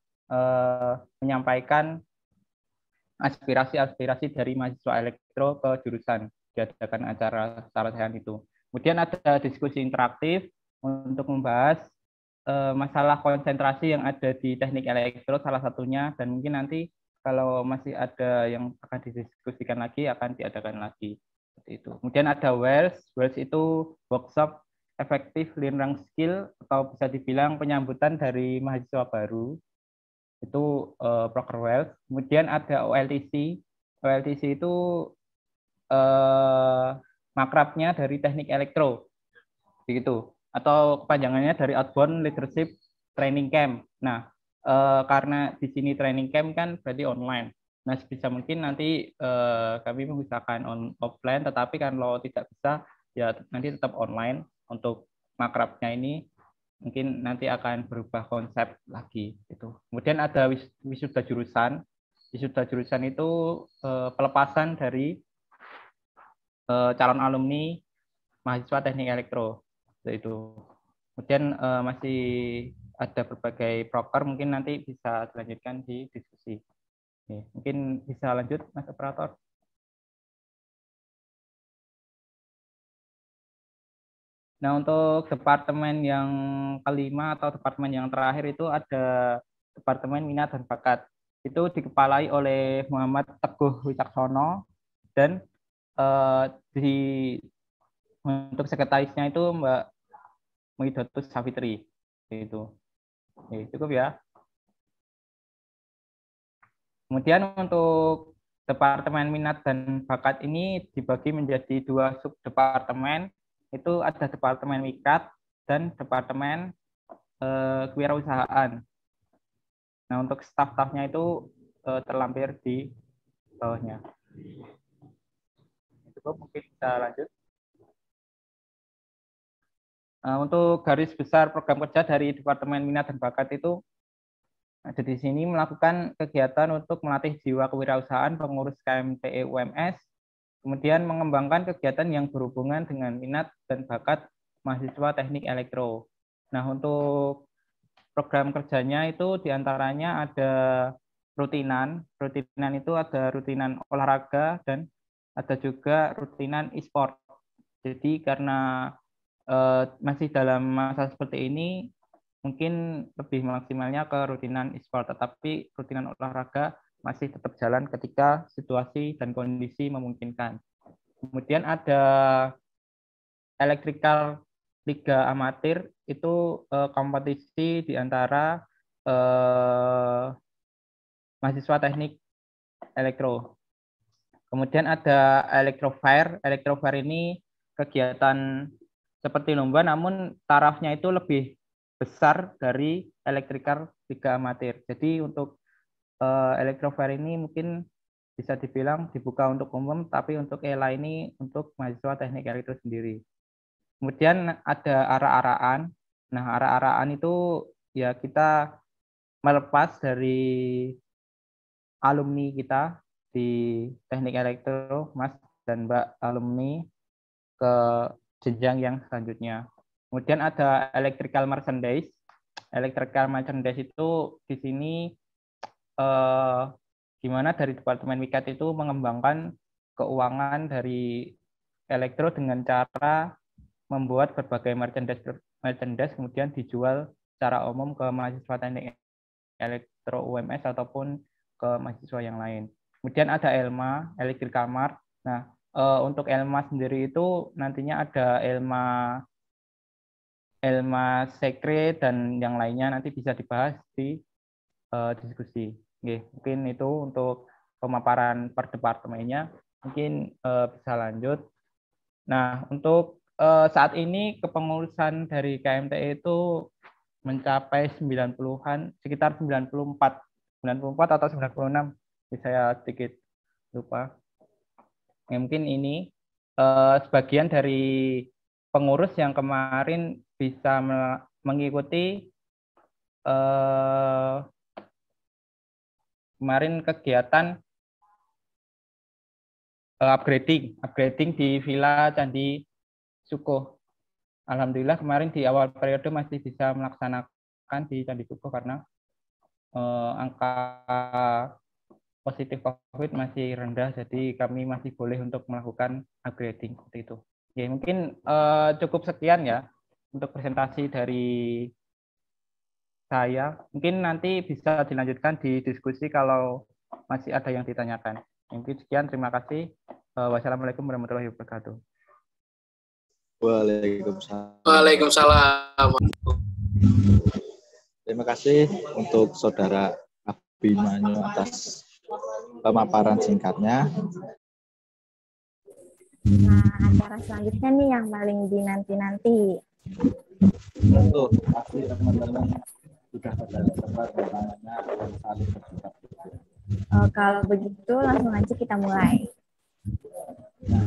menyampaikan aspirasi-aspirasi dari mahasiswa elektro ke jurusan, diadakan acara Sarasehan itu. Kemudian ada diskusi interaktif untuk membahas masalah konsentrasi yang ada di teknik elektro salah satunya, dan mungkin nanti kalau masih ada yang akan didiskusikan lagi akan diadakan lagi seperti itu. Kemudian ada WELS itu workshop efektif learning skill atau bisa dibilang penyambutan dari mahasiswa baru, itu proker WELS. Kemudian ada OLTC itu makrabnya dari teknik elektro begitu, atau kepanjangannya dari Outbound Leadership Training Camp. Nah, karena di sini training camp kan berarti online. Nah, sebisa mungkin nanti kami mengusahakan offline, tetapi kalau tidak bisa ya nanti tetap online. Untuk makrabnya ini mungkin nanti akan berubah konsep lagi gitu. Kemudian ada wisuda jurusan. Wisuda jurusan itu pelepasan dari calon alumni mahasiswa teknik elektro itu. Kemudian masih ada berbagai proker, mungkin nanti bisa dilanjutkan di diskusi. Oke, mungkin bisa lanjut, Mas Operator. Nah, untuk departemen yang kelima atau departemen yang terakhir itu ada Departemen Minat dan Bakat. Itu dikepalai oleh Muhammad Teguh Wicaksono, dan untuk sekretarisnya itu Mbak Muidatus Safitri. Itu. Oke, cukup ya. Kemudian untuk Departemen Minat dan Bakat ini dibagi menjadi 2 subdepartemen. Itu ada Departemen Mikat dan Departemen Kewirausahaan. Nah, untuk staf-stafnya itu terlampir di bawahnya. Cukup, mungkin bisa lanjut. Untuk garis besar program kerja dari Departemen Minat dan Bakat itu ada di sini, melakukan kegiatan untuk melatih jiwa kewirausahaan pengurus KMTE UMS, kemudian mengembangkan kegiatan yang berhubungan dengan minat dan bakat mahasiswa teknik elektro. Nah, untuk program kerjanya itu diantaranya ada rutinan itu ada rutinan olahraga dan ada juga rutinan e-sport. Jadi karena masih dalam masa seperti ini, mungkin lebih maksimalnya ke rutinan e-sport, tetapi rutinan olahraga masih tetap jalan ketika situasi dan kondisi memungkinkan. Kemudian ada Electrical Liga Amatir, itu kompetisi di antara mahasiswa teknik elektro. Kemudian ada Electrofair. Electrofair ini kegiatan seperti lomba, namun tarafnya itu lebih besar dari Electrical Liga Amatir. Jadi untuk Electrofair ini mungkin bisa dibilang dibuka untuk umum, tapi untuk ELA ini untuk mahasiswa teknik elektro sendiri. Kemudian ada ara-araan. Nah, ara-araan itu ya kita melepas dari alumni kita di teknik elektro, Mas dan Mbak alumni, ke jenjang yang selanjutnya. Kemudian ada electrical merchandise. Electrical merchandise itu di sini gimana dari Departemen Mikat itu mengembangkan keuangan dari elektro dengan cara membuat berbagai merchandise kemudian dijual secara umum ke mahasiswa teknik elektro UMS ataupun ke mahasiswa yang lain. Kemudian ada ELMA, Electrical Mart. Nah, untuk ELMA sendiri itu nantinya ada ELMA Sekre dan yang lainnya nanti bisa dibahas di diskusi. Oke, mungkin itu untuk pemaparan per departemennya. Mungkin bisa lanjut. Nah, untuk saat ini kepengurusan dari KMTE itu mencapai 90-an, sekitar 94 atau 96. Saya sedikit lupa. Ya, mungkin ini sebagian dari pengurus yang kemarin bisa mengikuti kemarin kegiatan upgrading di Villa Candi Suko. Alhamdulillah kemarin di awal periode masih bisa melaksanakan di Candi Suko karena angka positif COVID masih rendah, jadi kami masih boleh untuk melakukan upgrading seperti itu. Ya, mungkin cukup sekian ya untuk presentasi dari saya. Mungkin nanti bisa dilanjutkan di diskusi kalau masih ada yang ditanyakan. Mungkin sekian, terima kasih. Wassalamualaikum warahmatullahi wabarakatuh. Waalaikumsalam. Waalaikumsalam. Terima kasih untuk Saudara Abimanyu atas pemaparan singkatnya. Nah, acara selanjutnya nih yang paling dinanti-nanti. Untuk pasti teman-teman sudah pada sempat bertanya dan saling berdebat. Kalau begitu langsung aja kita mulai. Nah,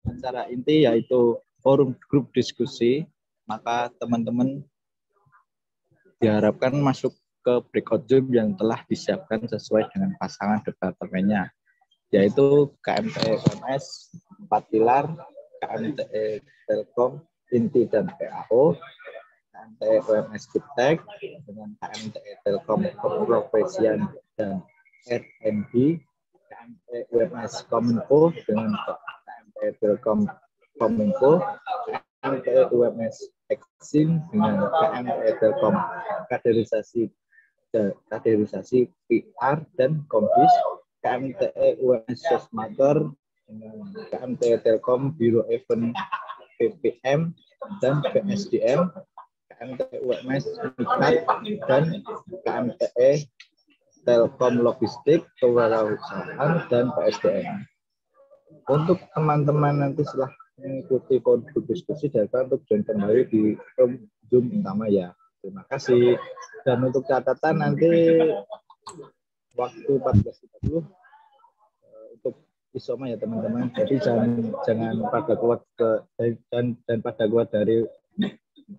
acara inti yaitu forum grup diskusi, maka teman-teman diharapkan masuk ke breakout Zoom yang telah disiapkan sesuai dengan pasangan departemennya, yaitu KMTE UMS 4 pilar, KMTE Telkom, Inti dan PAO, KMTE UMS Kiptek dengan KMTE Telkom Keprofesian dan R&D, KMTE UMS Kominfo dengan KMTE Telkom Kominfo, KMTE UMS Exim dengan KMTE Telkom kaderisasi PR dan Kombis, KMTE UMS Sosmator dengan KMTE Telkom Biro Event PPM dan PSDM, KMTE UMS Mikat dan KMTE Telkom Logistik Kewirausahaan dan PSDM. Untuk teman-teman nanti setelah mengikuti forum diskusi data untuk join kembali di Zoom utama ya. Terima kasih. Dan untuk catatan nanti waktu 14.30 untuk isoma ya teman-teman. Jadi jangan pada keluar dan pada keluar dari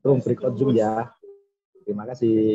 room breakout Zoom ya. Terima kasih.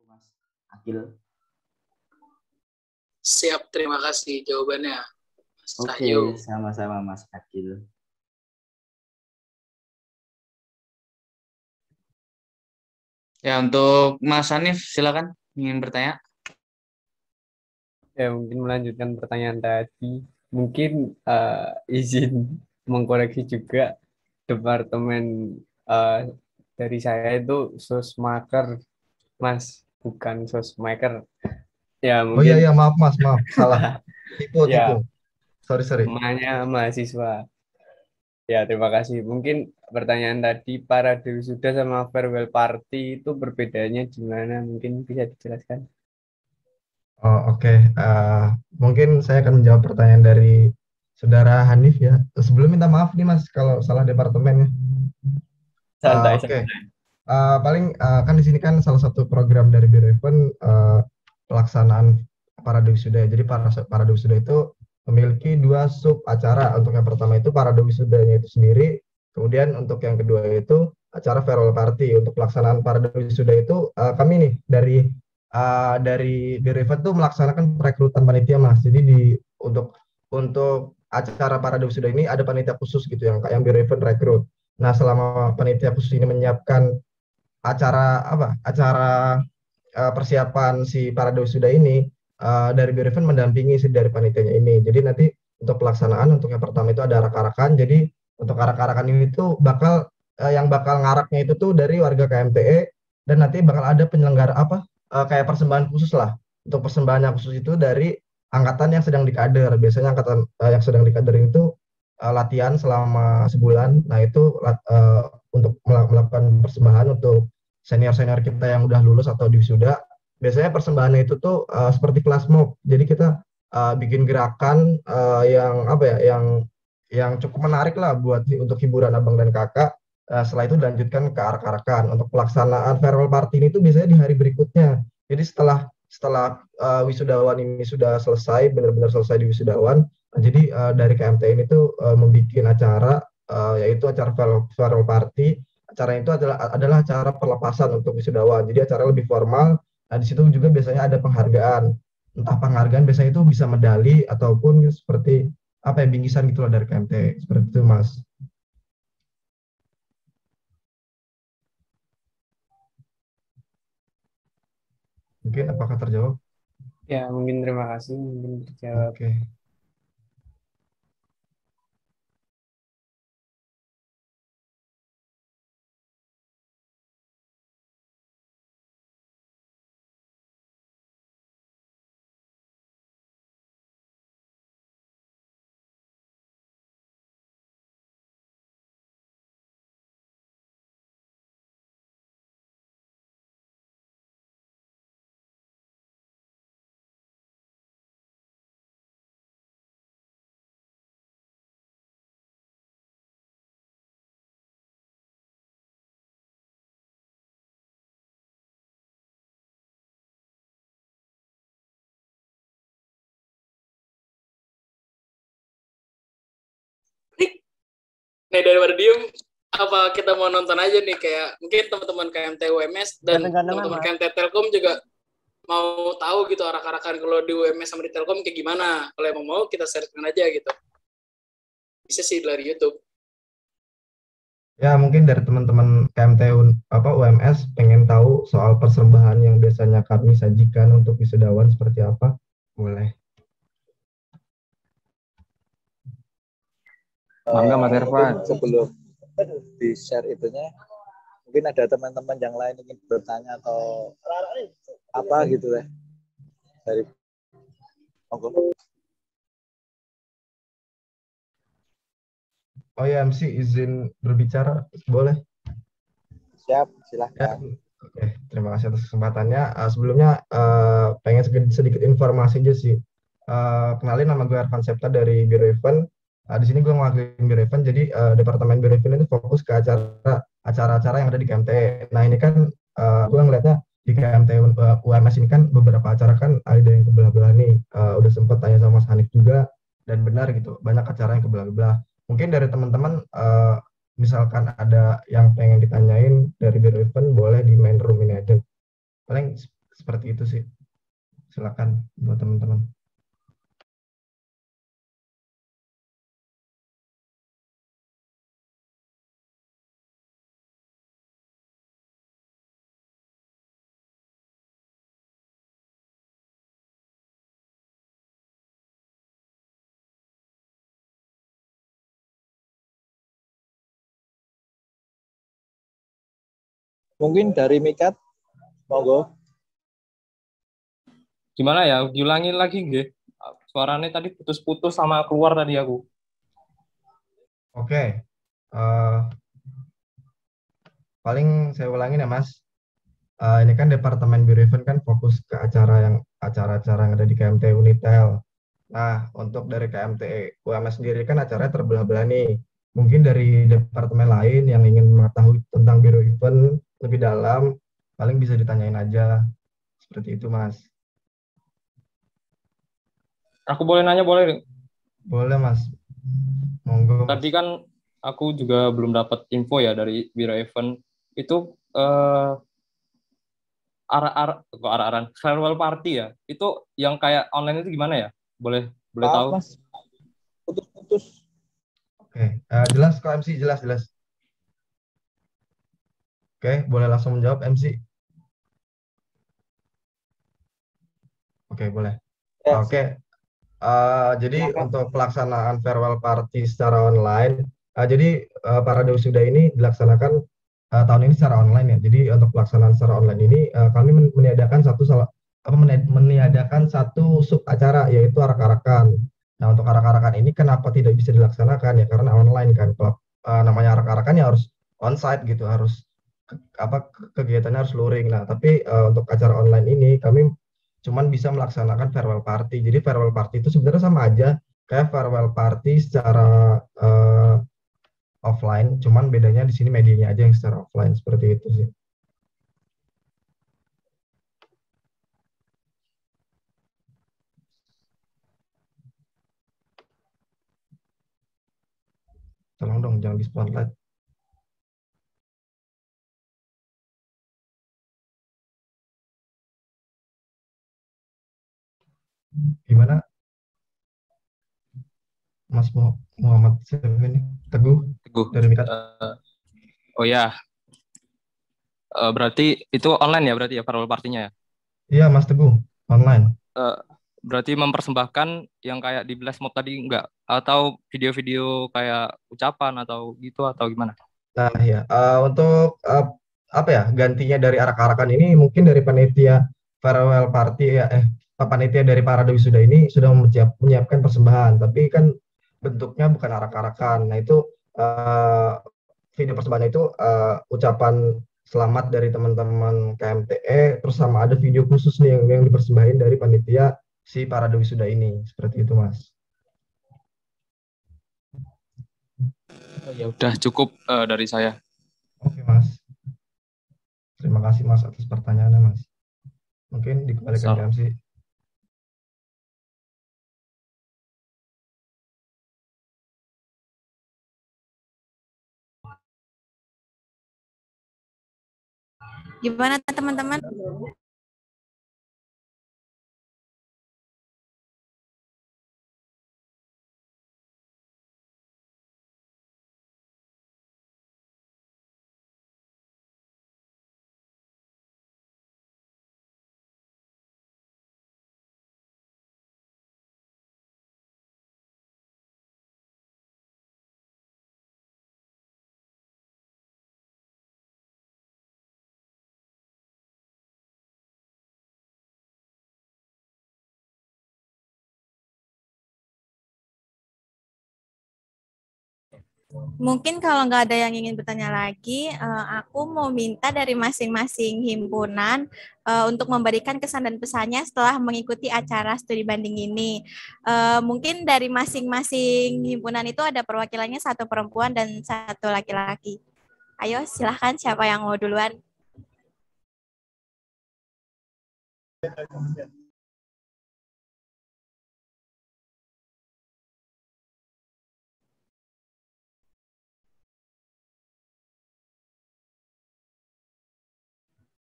Mas Akil. Siap, terima kasih jawabannya, Mas Oke, Cahyo. sama-sama Mas Akil. Ya, untuk Mas Hanif, silakan ingin bertanya. Ya, mungkin melanjutkan pertanyaan tadi. Mungkin izin mengkoreksi juga departemen dari saya itu sosmaker, Mas, bukan sosmaker. Ya, Oh iya mungkin iya maaf Mas, maaf salah. Tipu tipu. ya Sorry sorry. namanya mahasiswa. Ya, terima kasih. Mungkin pertanyaan tadi parade wisuda sama farewell party itu perbedaannya gimana? Mungkin bisa dijelaskan? Oh, oke. Mungkin saya akan menjawab pertanyaan dari saudara Hanif ya. Sebelum minta maaf nih Mas kalau salah departemennya. Santai, Oke. santai. Paling kan di sini kan salah satu program dari Biro Event pelaksanaan parade wisuda. Jadi parade wisuda itu memiliki dua sub acara. Untuk yang pertama itu parade wisudanya itu sendiri. Kemudian untuk yang kedua itu acara farewell party. Untuk pelaksanaan parade wisuda itu kami nih dari Biro Event tuh melaksanakan perekrutan panitia Mas. Jadi untuk acara parade wisuda ini ada panitia khusus gitu yang Biro Event rekrut. Nah, selama panitia khusus ini menyiapkan acara persiapan si parade wisuda ini dari Biro Event mendampingi si dari panitianya ini. Jadi nanti untuk pelaksanaan untuk yang pertama itu ada arak-arakan. Jadi untuk arak-arakan ini tuh yang bakal ngaraknya itu tuh dari warga KMTE dan nanti bakal ada penyelenggara kayak persembahan khusus lah. Untuk persembahan yang khusus itu dari angkatan yang sedang dikader. Biasanya angkatan yang sedang dikader itu latihan selama sebulan. Nah, itu untuk melakukan persembahan untuk senior-senior kita yang udah lulus atau di wisuda. Biasanya persembahannya itu tuh seperti flash mob. Jadi kita bikin gerakan yang cukup menarik lah untuk hiburan abang dan kakak. Setelah itu dilanjutkan ke arak-arakan. Untuk pelaksanaan farewell party ini tuh biasanya di hari berikutnya. Jadi setelah wisudawan ini sudah selesai, benar-benar selesai di wisudawan. Nah, jadi dari KMT ini tuh membuat acara yaitu acara farewell party. Acara itu adalah acara pelepasan untuk wisudawan. Jadi acara lebih formal. Nah, di situ juga biasanya ada penghargaan. Entah penghargaan biasanya itu bisa medali ataupun seperti bingkisan gitu loh dari KMT. Seperti itu, Mas. Mungkin apakah terjawab? Ya, mungkin terima kasih. Mungkin terjawab. Oke. Nih daripada diem, apa kita mau nonton aja nih kayak mungkin teman-teman KMT UMS dan teman-teman KMT Telkom juga mau tahu gitu arak-arakan kalau di UMS sama di Telkom kayak gimana. Kalau emang mau kita sharekan aja gitu. Bisa sih dari YouTube. Ya, mungkin dari teman-teman KMT UMS pengen tahu soal persembahan yang biasanya kami sajikan untuk wisudawan seperti apa? Boleh. Mangga Mas Ervan, sebelum di-share itunya, mungkin ada teman-teman yang lain ingin bertanya atau apa gitu ya. Dari Oh ya, MC izin berbicara, boleh? Siap, silahkan. Ya, oke, terima kasih atas kesempatannya. Sebelumnya pengen sedikit informasi aja sih. Kenalin, nama gue Arvan Septa dari Biro Event. Di sini gue mewakili Biro Event, jadi Departemen Biro Event itu fokus ke acara-acara yang ada di KMT. Nah, ini kan gue ngeliatnya di KMT UMS ini kan beberapa acara kan ada yang kebelah-belah nih. Udah sempet tanya sama Mas Hanif juga, dan benar gitu, banyak acara yang kebelah-belah. Mungkin dari teman-teman misalkan ada yang pengen ditanyain dari Biro Event, boleh di main room ini aja. Paling seperti itu sih. Silakan buat teman-teman. Mungkin dari Mikat, monggo. Gimana ya? Diulangin lagi nggih. Suaranya tadi putus-putus sama keluar tadi aku. Oke, eh, paling saya ulangin ya Mas. Ini kan Departemen Biro Event kan fokus ke acara-acara yang ada di KMT Unitel. Nah, untuk dari KMT UMS sendiri kan acaranya terbelah-belah nih. Mungkin dari departemen lain yang ingin mengetahui tentang Biro Event lebih dalam, paling bisa ditanyain aja. Seperti itu, Mas. Aku boleh nanya boleh? Boleh, Mas. Monggo, Mas. Tadi kan aku juga belum dapat info ya dari Biro Event. Itu arah-arahan farewell party ya. Itu yang kayak online itu gimana ya? Boleh tahu? Mas. Putus-putus. Oke, jelas kok MC, jelas. Oke, boleh langsung menjawab MC. Oke, boleh. Oke, jadi untuk pelaksanaan farewell party secara online, jadi para wisuda ini dilaksanakan tahun ini secara online ya. Jadi untuk pelaksanaan secara online ini kami meniadakan satu sub acara yaitu arak-arakan. Nah untuk arak-arakan ini kenapa tidak bisa dilaksanakan ya karena online kan. Kalau namanya arak-arakan ya harus onsite gitu, harus kegiatannya harus luring. Nah tapi untuk acara online ini kami cuman bisa melaksanakan farewell party. Jadi farewell party itu sebenarnya sama aja kayak farewell party secara offline, cuman bedanya di sini medianya aja yang secara offline seperti itu sih. Tolong dong jangan di spotlight. Gimana? Mas Muhammad siapa ini? Teguh dari Mikat. Oh ya. Berarti itu online ya berarti ya farewell partinya ya? Iya Mas Teguh, online. Berarti mempersembahkan yang kayak di flash mob tadi enggak? Atau video-video kayak ucapan atau gitu atau gimana? Nah ya, untuk apa ya gantinya dari arak-arakan ini mungkin dari panitia farewell party ya panitia dari para wisuda ini sudah menyiapkan persembahan, tapi kan bentuknya bukan arak-arakan. Nah itu video persembahannya itu ucapan selamat dari teman-teman KMTE, terus sama ada video khusus nih yang dipersembahin dari panitia si para wisuda ini, seperti itu Mas. Ya udah cukup dari saya. Oke Mas. Terima kasih Mas atas pertanyaannya Mas. Mungkin dikembalikan ke MC. Gimana teman-teman? Mungkin kalau nggak ada yang ingin bertanya lagi, aku mau minta dari masing-masing himpunan untuk memberikan kesan dan pesannya setelah mengikuti acara studi banding ini. Mungkin dari masing-masing himpunan itu ada perwakilannya satu perempuan dan satu laki-laki. Ayo silahkan siapa yang mau duluan.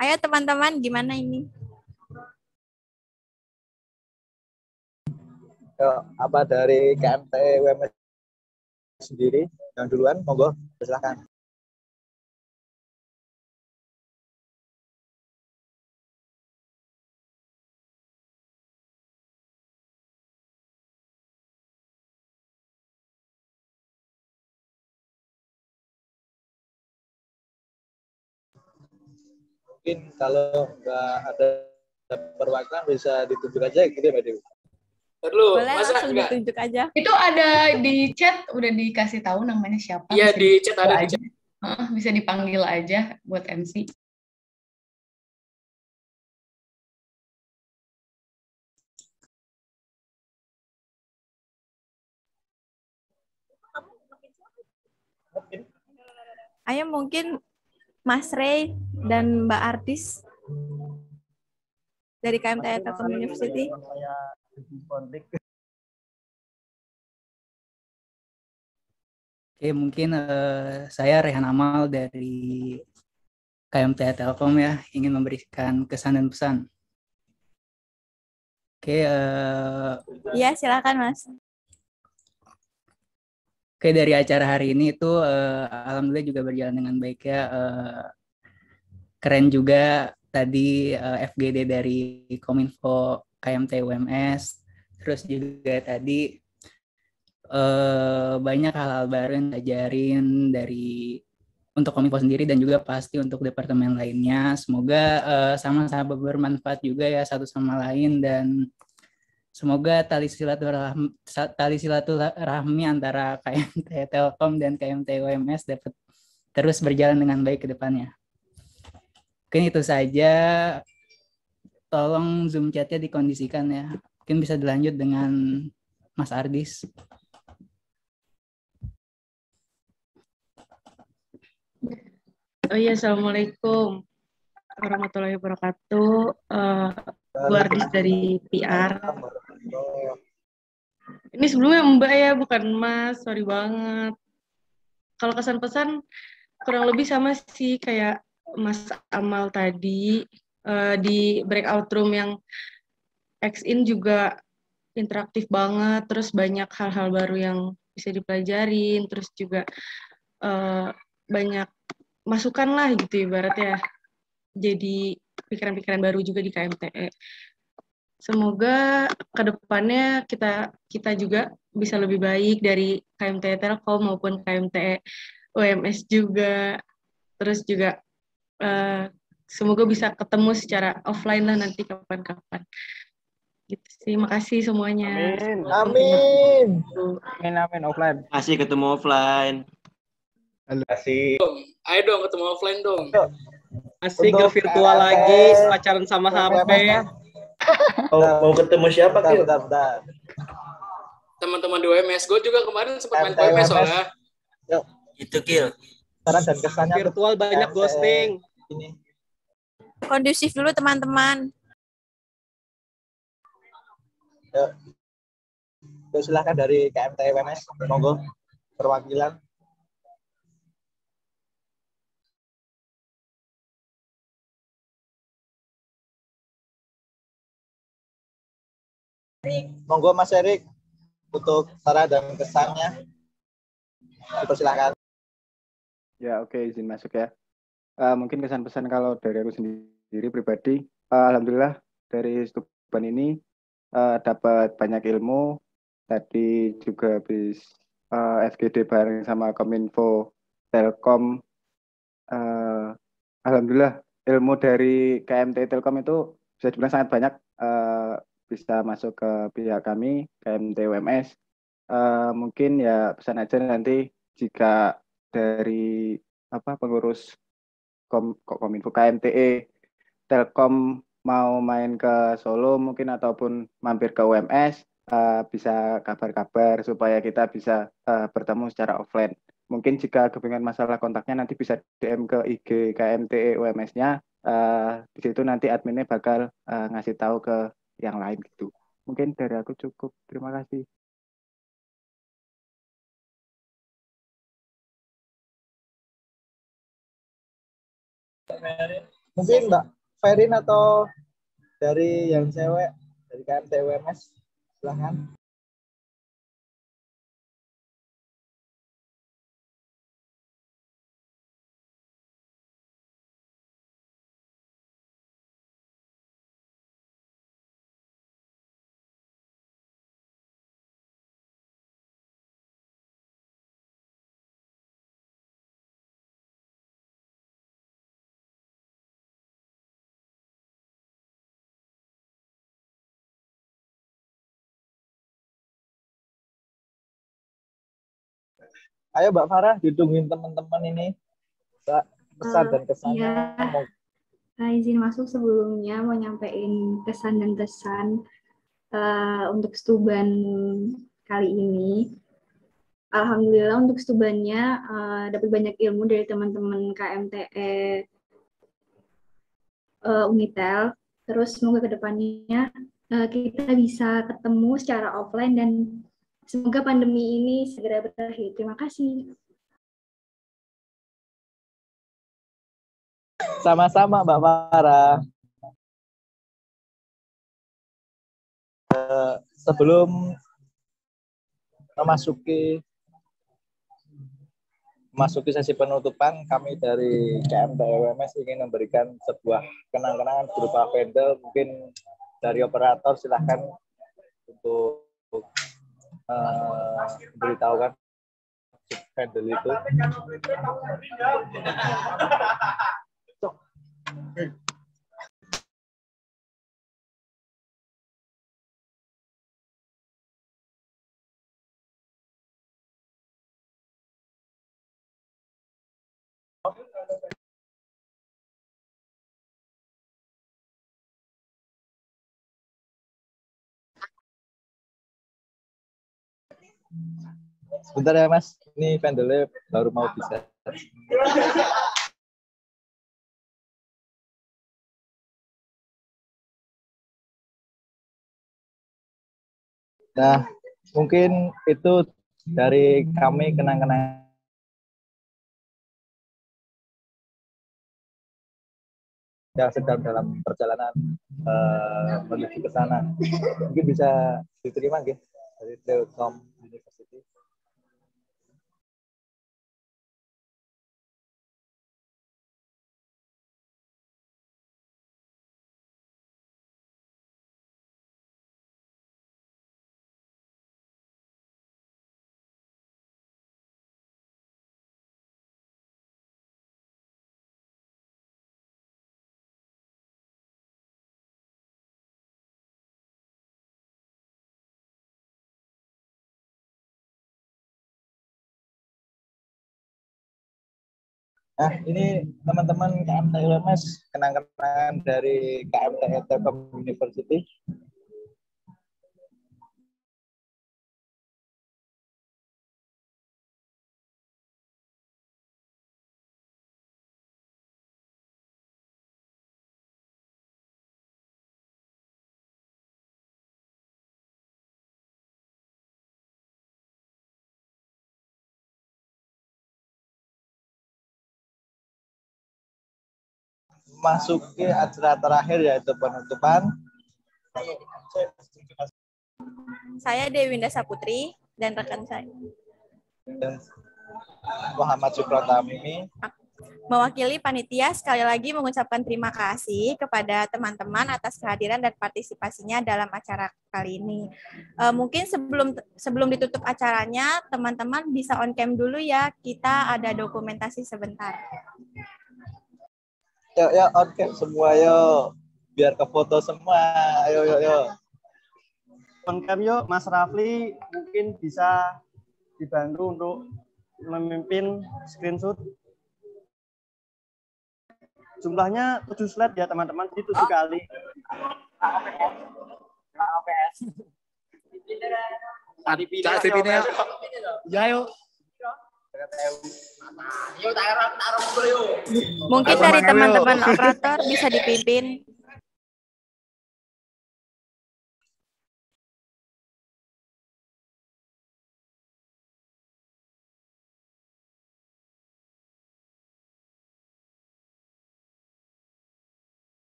Ayo teman-teman, gimana ini? Apa dari KMT UMS sendiri yang duluan, monggo silahkan. mungkin kalau nggak ada perwakilan bisa ditunjuk aja gitu ya Mbak Dewi. Perlu, Boleh masa langsung enggak? ditunjuk aja. Itu ada di chat, udah dikasih tahu namanya siapa. Iya, bisa di chat dipanggil ada di aja. chat. Bisa dipanggil aja buat MC. Ayo mungkin Mas Ray dan Mbak Artis dari KMTE Telkom University. Oke, mungkin saya Rehan Amal dari KMTE Telkom ya, ingin memberikan kesan dan pesan. Oke, Iya, silakan Mas. Oke, dari acara hari ini itu alhamdulillah juga berjalan dengan baik ya. Keren juga tadi FGD dari Kominfo KMT UMS. Terus juga tadi banyak hal-hal baru yang diajarin dari untuk Kominfo sendiri dan juga pasti untuk departemen lainnya. Semoga sama-sama bermanfaat juga ya satu sama lain, dan semoga tali silaturahmi antara KMT Telkom dan KMT UMS dapat terus berjalan dengan baik ke depannya. Mungkin itu saja. Tolong Zoom chatnya dikondisikan ya. Mungkin bisa dilanjut dengan Mas Ardis. Oh iya, Assalamualaikum warahmatullahi wabarakatuh. Bu Ardis dari PR. Ini sebelumnya Mbak ya, bukan Mas. Sorry banget. Kalau kesan pesan kurang lebih sama sih kayak Mas Amal tadi. Di breakout room yang X-in juga interaktif banget. Terus banyak hal-hal baru yang bisa dipelajarin. Terus juga banyak masukan lah gitu ibaratnya. Jadi pikiran-pikiran baru juga di KMTE. Semoga kedepannya kita juga bisa lebih baik dari KMTE Telkom maupun KMTE UMS juga. Terus juga semoga bisa ketemu secara offline lah nanti kapan-kapan. Gitu sih. Makasih semuanya. Amin. Amin offline. Masih ketemu offline. Kasih. Ayo dong ketemu offline dong. Asik ke virtual lagi, pacaran sama HP. Mau ketemu siapa, Kil? Teman-teman di UMS. Gue juga kemarin sempat main ke UMS soalnya. Yuk. Itu Kil. Saran dan kesannya Virtual banyak ghosting. Ini. Kondusif dulu teman-teman. Yuk. Yuk, silakan dari KMT UMS, monggo perwakilan. Monggo Mas Erik untuk saran dan kesannya. Dipersilakan. Ya, oke, izin masuk ya. Mungkin kesan pesan kalau dari aku sendiri pribadi, alhamdulillah dari Stuban ini dapat banyak ilmu. Tadi juga habis FGD bareng sama Kominfo Telkom. Alhamdulillah ilmu dari KMT Telkom itu bisa dibilang sangat banyak, bisa masuk ke pihak kami KMT UMS. Mungkin ya pesan aja nanti jika dari pengurus Kominfo KMTE Telkom mau main ke Solo mungkin ataupun mampir ke UMS, bisa kabar-kabar supaya kita bisa bertemu secara offline. Mungkin jika kebingungan masalah kontaknya nanti bisa DM ke IG KMTE UMS-nya. Di situ nanti adminnya bakal ngasih tahu ke yang lain gitu. Mungkin dari aku cukup. Terima kasih. Mungkin Mbak Ferin atau dari yang cewek dari KMT UMS, silahkan. Ayo Mbak Farah, ditungguin teman-teman ini. Mbak, pesan dan kesannya. Iya, izin masuk sebelumnya mau nyampein kesan dan pesan untuk Stuban kali ini. Alhamdulillah untuk Stubannya dapat banyak ilmu dari teman-teman KMTE Unitel. Terus semoga kedepannya kita bisa ketemu secara offline dan semoga pandemi ini segera berakhir. Terima kasih. Sama-sama Mbak Farah. Sebelum memasuki sesi penutupan, kami dari KMTE UMS ingin memberikan sebuah kenang-kenangan berupa vendor. Mungkin dari operator silahkan untuk beritahukan vendor itu. Sebentar ya Mas, ini vendornya baru mau bisa. Nah, mungkin itu dari kami kenang-kenangan yang sedang dalam perjalanan menuju ke sana. Mungkin bisa diterima nggih dari Telkom University. Nah, ini teman-teman KMTE UMS, kenang-kenangan dari KMTE Telkom University. Masuk ke acara terakhir yaitu penutupan. Saya Dewinda Saputri dan rekan saya Dan Muhammad Suprata Mimi mewakili panitia sekali lagi mengucapkan terima kasih kepada teman-teman atas kehadiran dan partisipasinya dalam acara kali ini. Mungkin sebelum ditutup acaranya, teman-teman bisa on cam dulu ya. Kita ada dokumentasi sebentar. Yuk, on cam semua yuk. Biar ke foto semua. Ayo. On cam yuk, Mas Rafli mungkin bisa dibantu untuk memimpin screenshot. Jumlahnya 7 slide ya teman-teman, jadi 7 kali. Ya yuk. Mungkin dari teman-teman operator bisa dipimpin.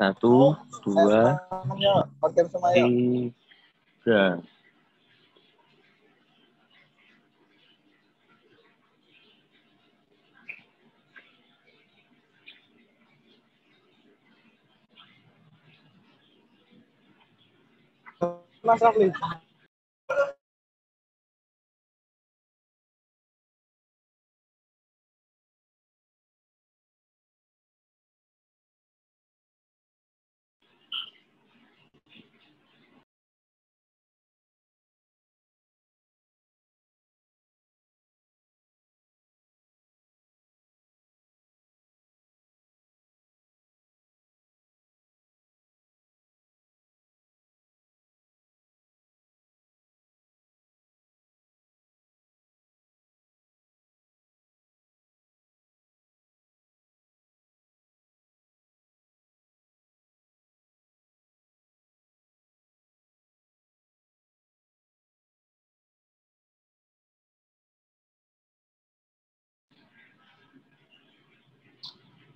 Satu, dua, tiga. Mas Rafli.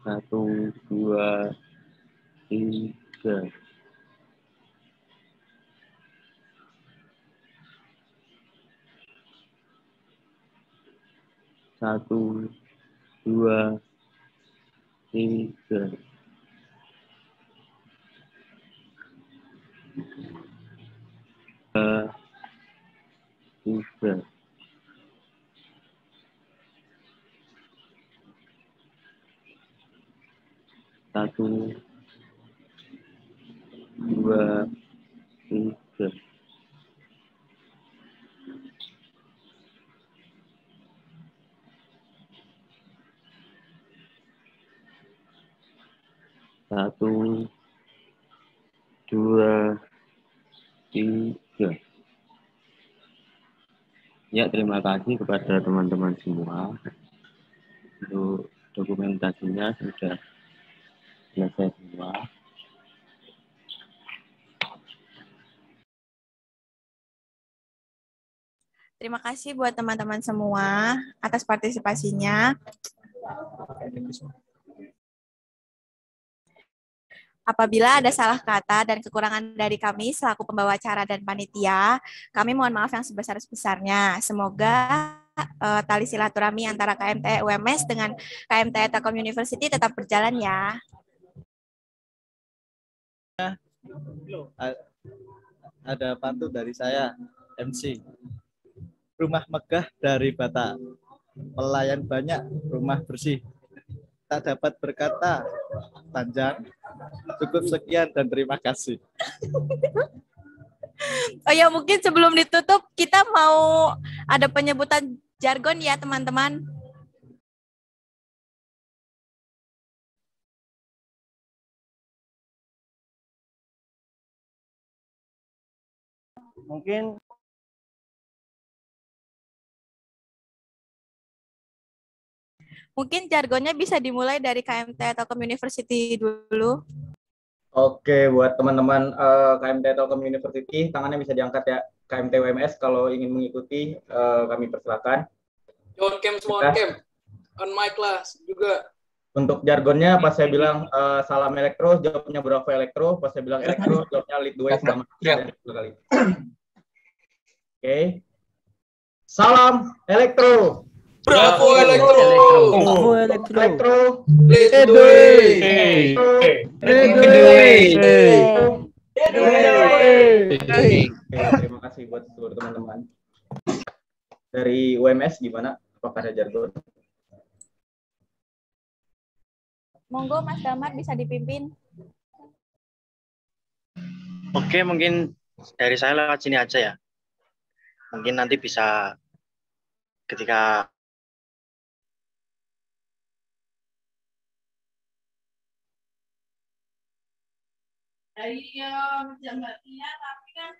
1, 2, 3. Satu, 2, 3. Tiga. Satu, 2, 3. Satu, 2, 3. Ya, terima kasih kepada teman-teman semua. Untuk dokumentasinya sudah selesai semua. Terima kasih buat teman-teman semua atas partisipasinya. Apabila ada salah kata dan kekurangan dari kami selaku pembawa acara dan panitia, kami mohon maaf yang sebesar-besarnya. Semoga tali silaturahmi antara KMT UMS dengan KMT Telkom University tetap berjalan ya. Ada pantun dari saya, MC. Rumah megah dari bata, pelayan banyak, rumah bersih. Tak dapat berkata panjang. Cukup sekian dan terima kasih. Oh ya, mungkin sebelum ditutup kita mau ada penyebutan jargon ya teman-teman. Mungkin jargonnya bisa dimulai dari KMT Telkom University dulu. Oke, buat teman-teman KMT Telkom University, tangannya bisa diangkat ya. KMT UMS kalau ingin mengikuti, kami persilakan. On cam semua on cam. On mic lah juga. Untuk jargonnya, pas saya bilang salam elektro, jawabnya Bravo elektro. Pas saya bilang elektro, jawabnya lead 2 selama 3 kali. Oke. Salam elektro. Bravo elektro. Bravo elektro. Lead 2. Terima kasih buat seluruh teman-teman. Dari UMS gimana? Apakah ada jargon? Monggo Mas Damar bisa dipimpin. Oke, mungkin dari saya lewat sini aja ya. Mungkin nanti bisa ketika jambatnya, tapi kan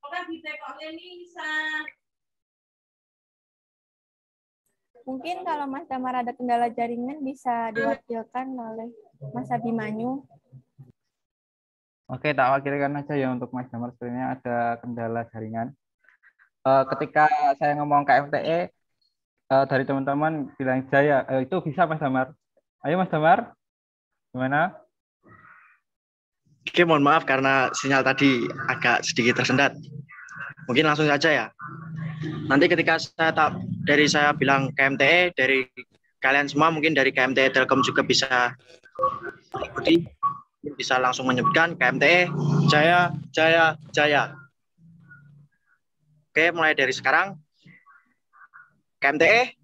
orang di TKL ini bisa. Mungkin kalau Mas Damar ada kendala jaringan bisa diwakilkan oleh Mas Abimanyu. Oke, tak wakilkan aja ya untuk Mas Damar, sebenarnya ada kendala jaringan. Ketika saya ngomong KMTE, dari teman-teman bilang Jaya, itu bisa Mas Damar. Ayo Mas Damar, gimana? Oke, mohon maaf karena sinyal tadi agak sedikit tersendat. Mungkin langsung saja ya. Nanti ketika saya bilang KMTE, dari kalian semua mungkin dari KMTE Telkom juga bisa ikuti, bisa langsung menyebutkan KMTE Jaya, Jaya, Jaya. Oke, mulai dari sekarang. KMTE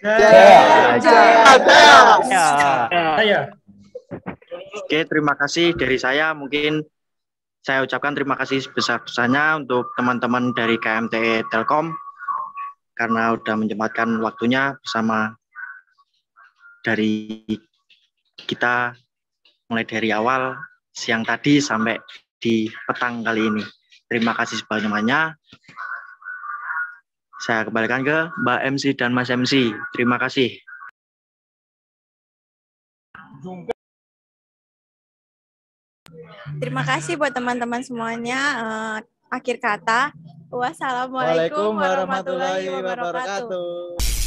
Jaya, Jaya, Jaya. Oke, terima kasih dari saya. Mungkin saya ucapkan terima kasih sebesar-besarnya untuk teman-teman dari KMTE Telkom karena sudah menyempatkan waktunya bersama dari kita mulai dari awal siang tadi sampai di petang kali ini. Terima kasih sebanyak-banyaknya. Saya kembalikan ke Mbak MC dan Mas MC. Terima kasih. Terima kasih buat teman-teman semuanya. Akhir kata, wassalamualaikum warahmatullahi wabarakatuh.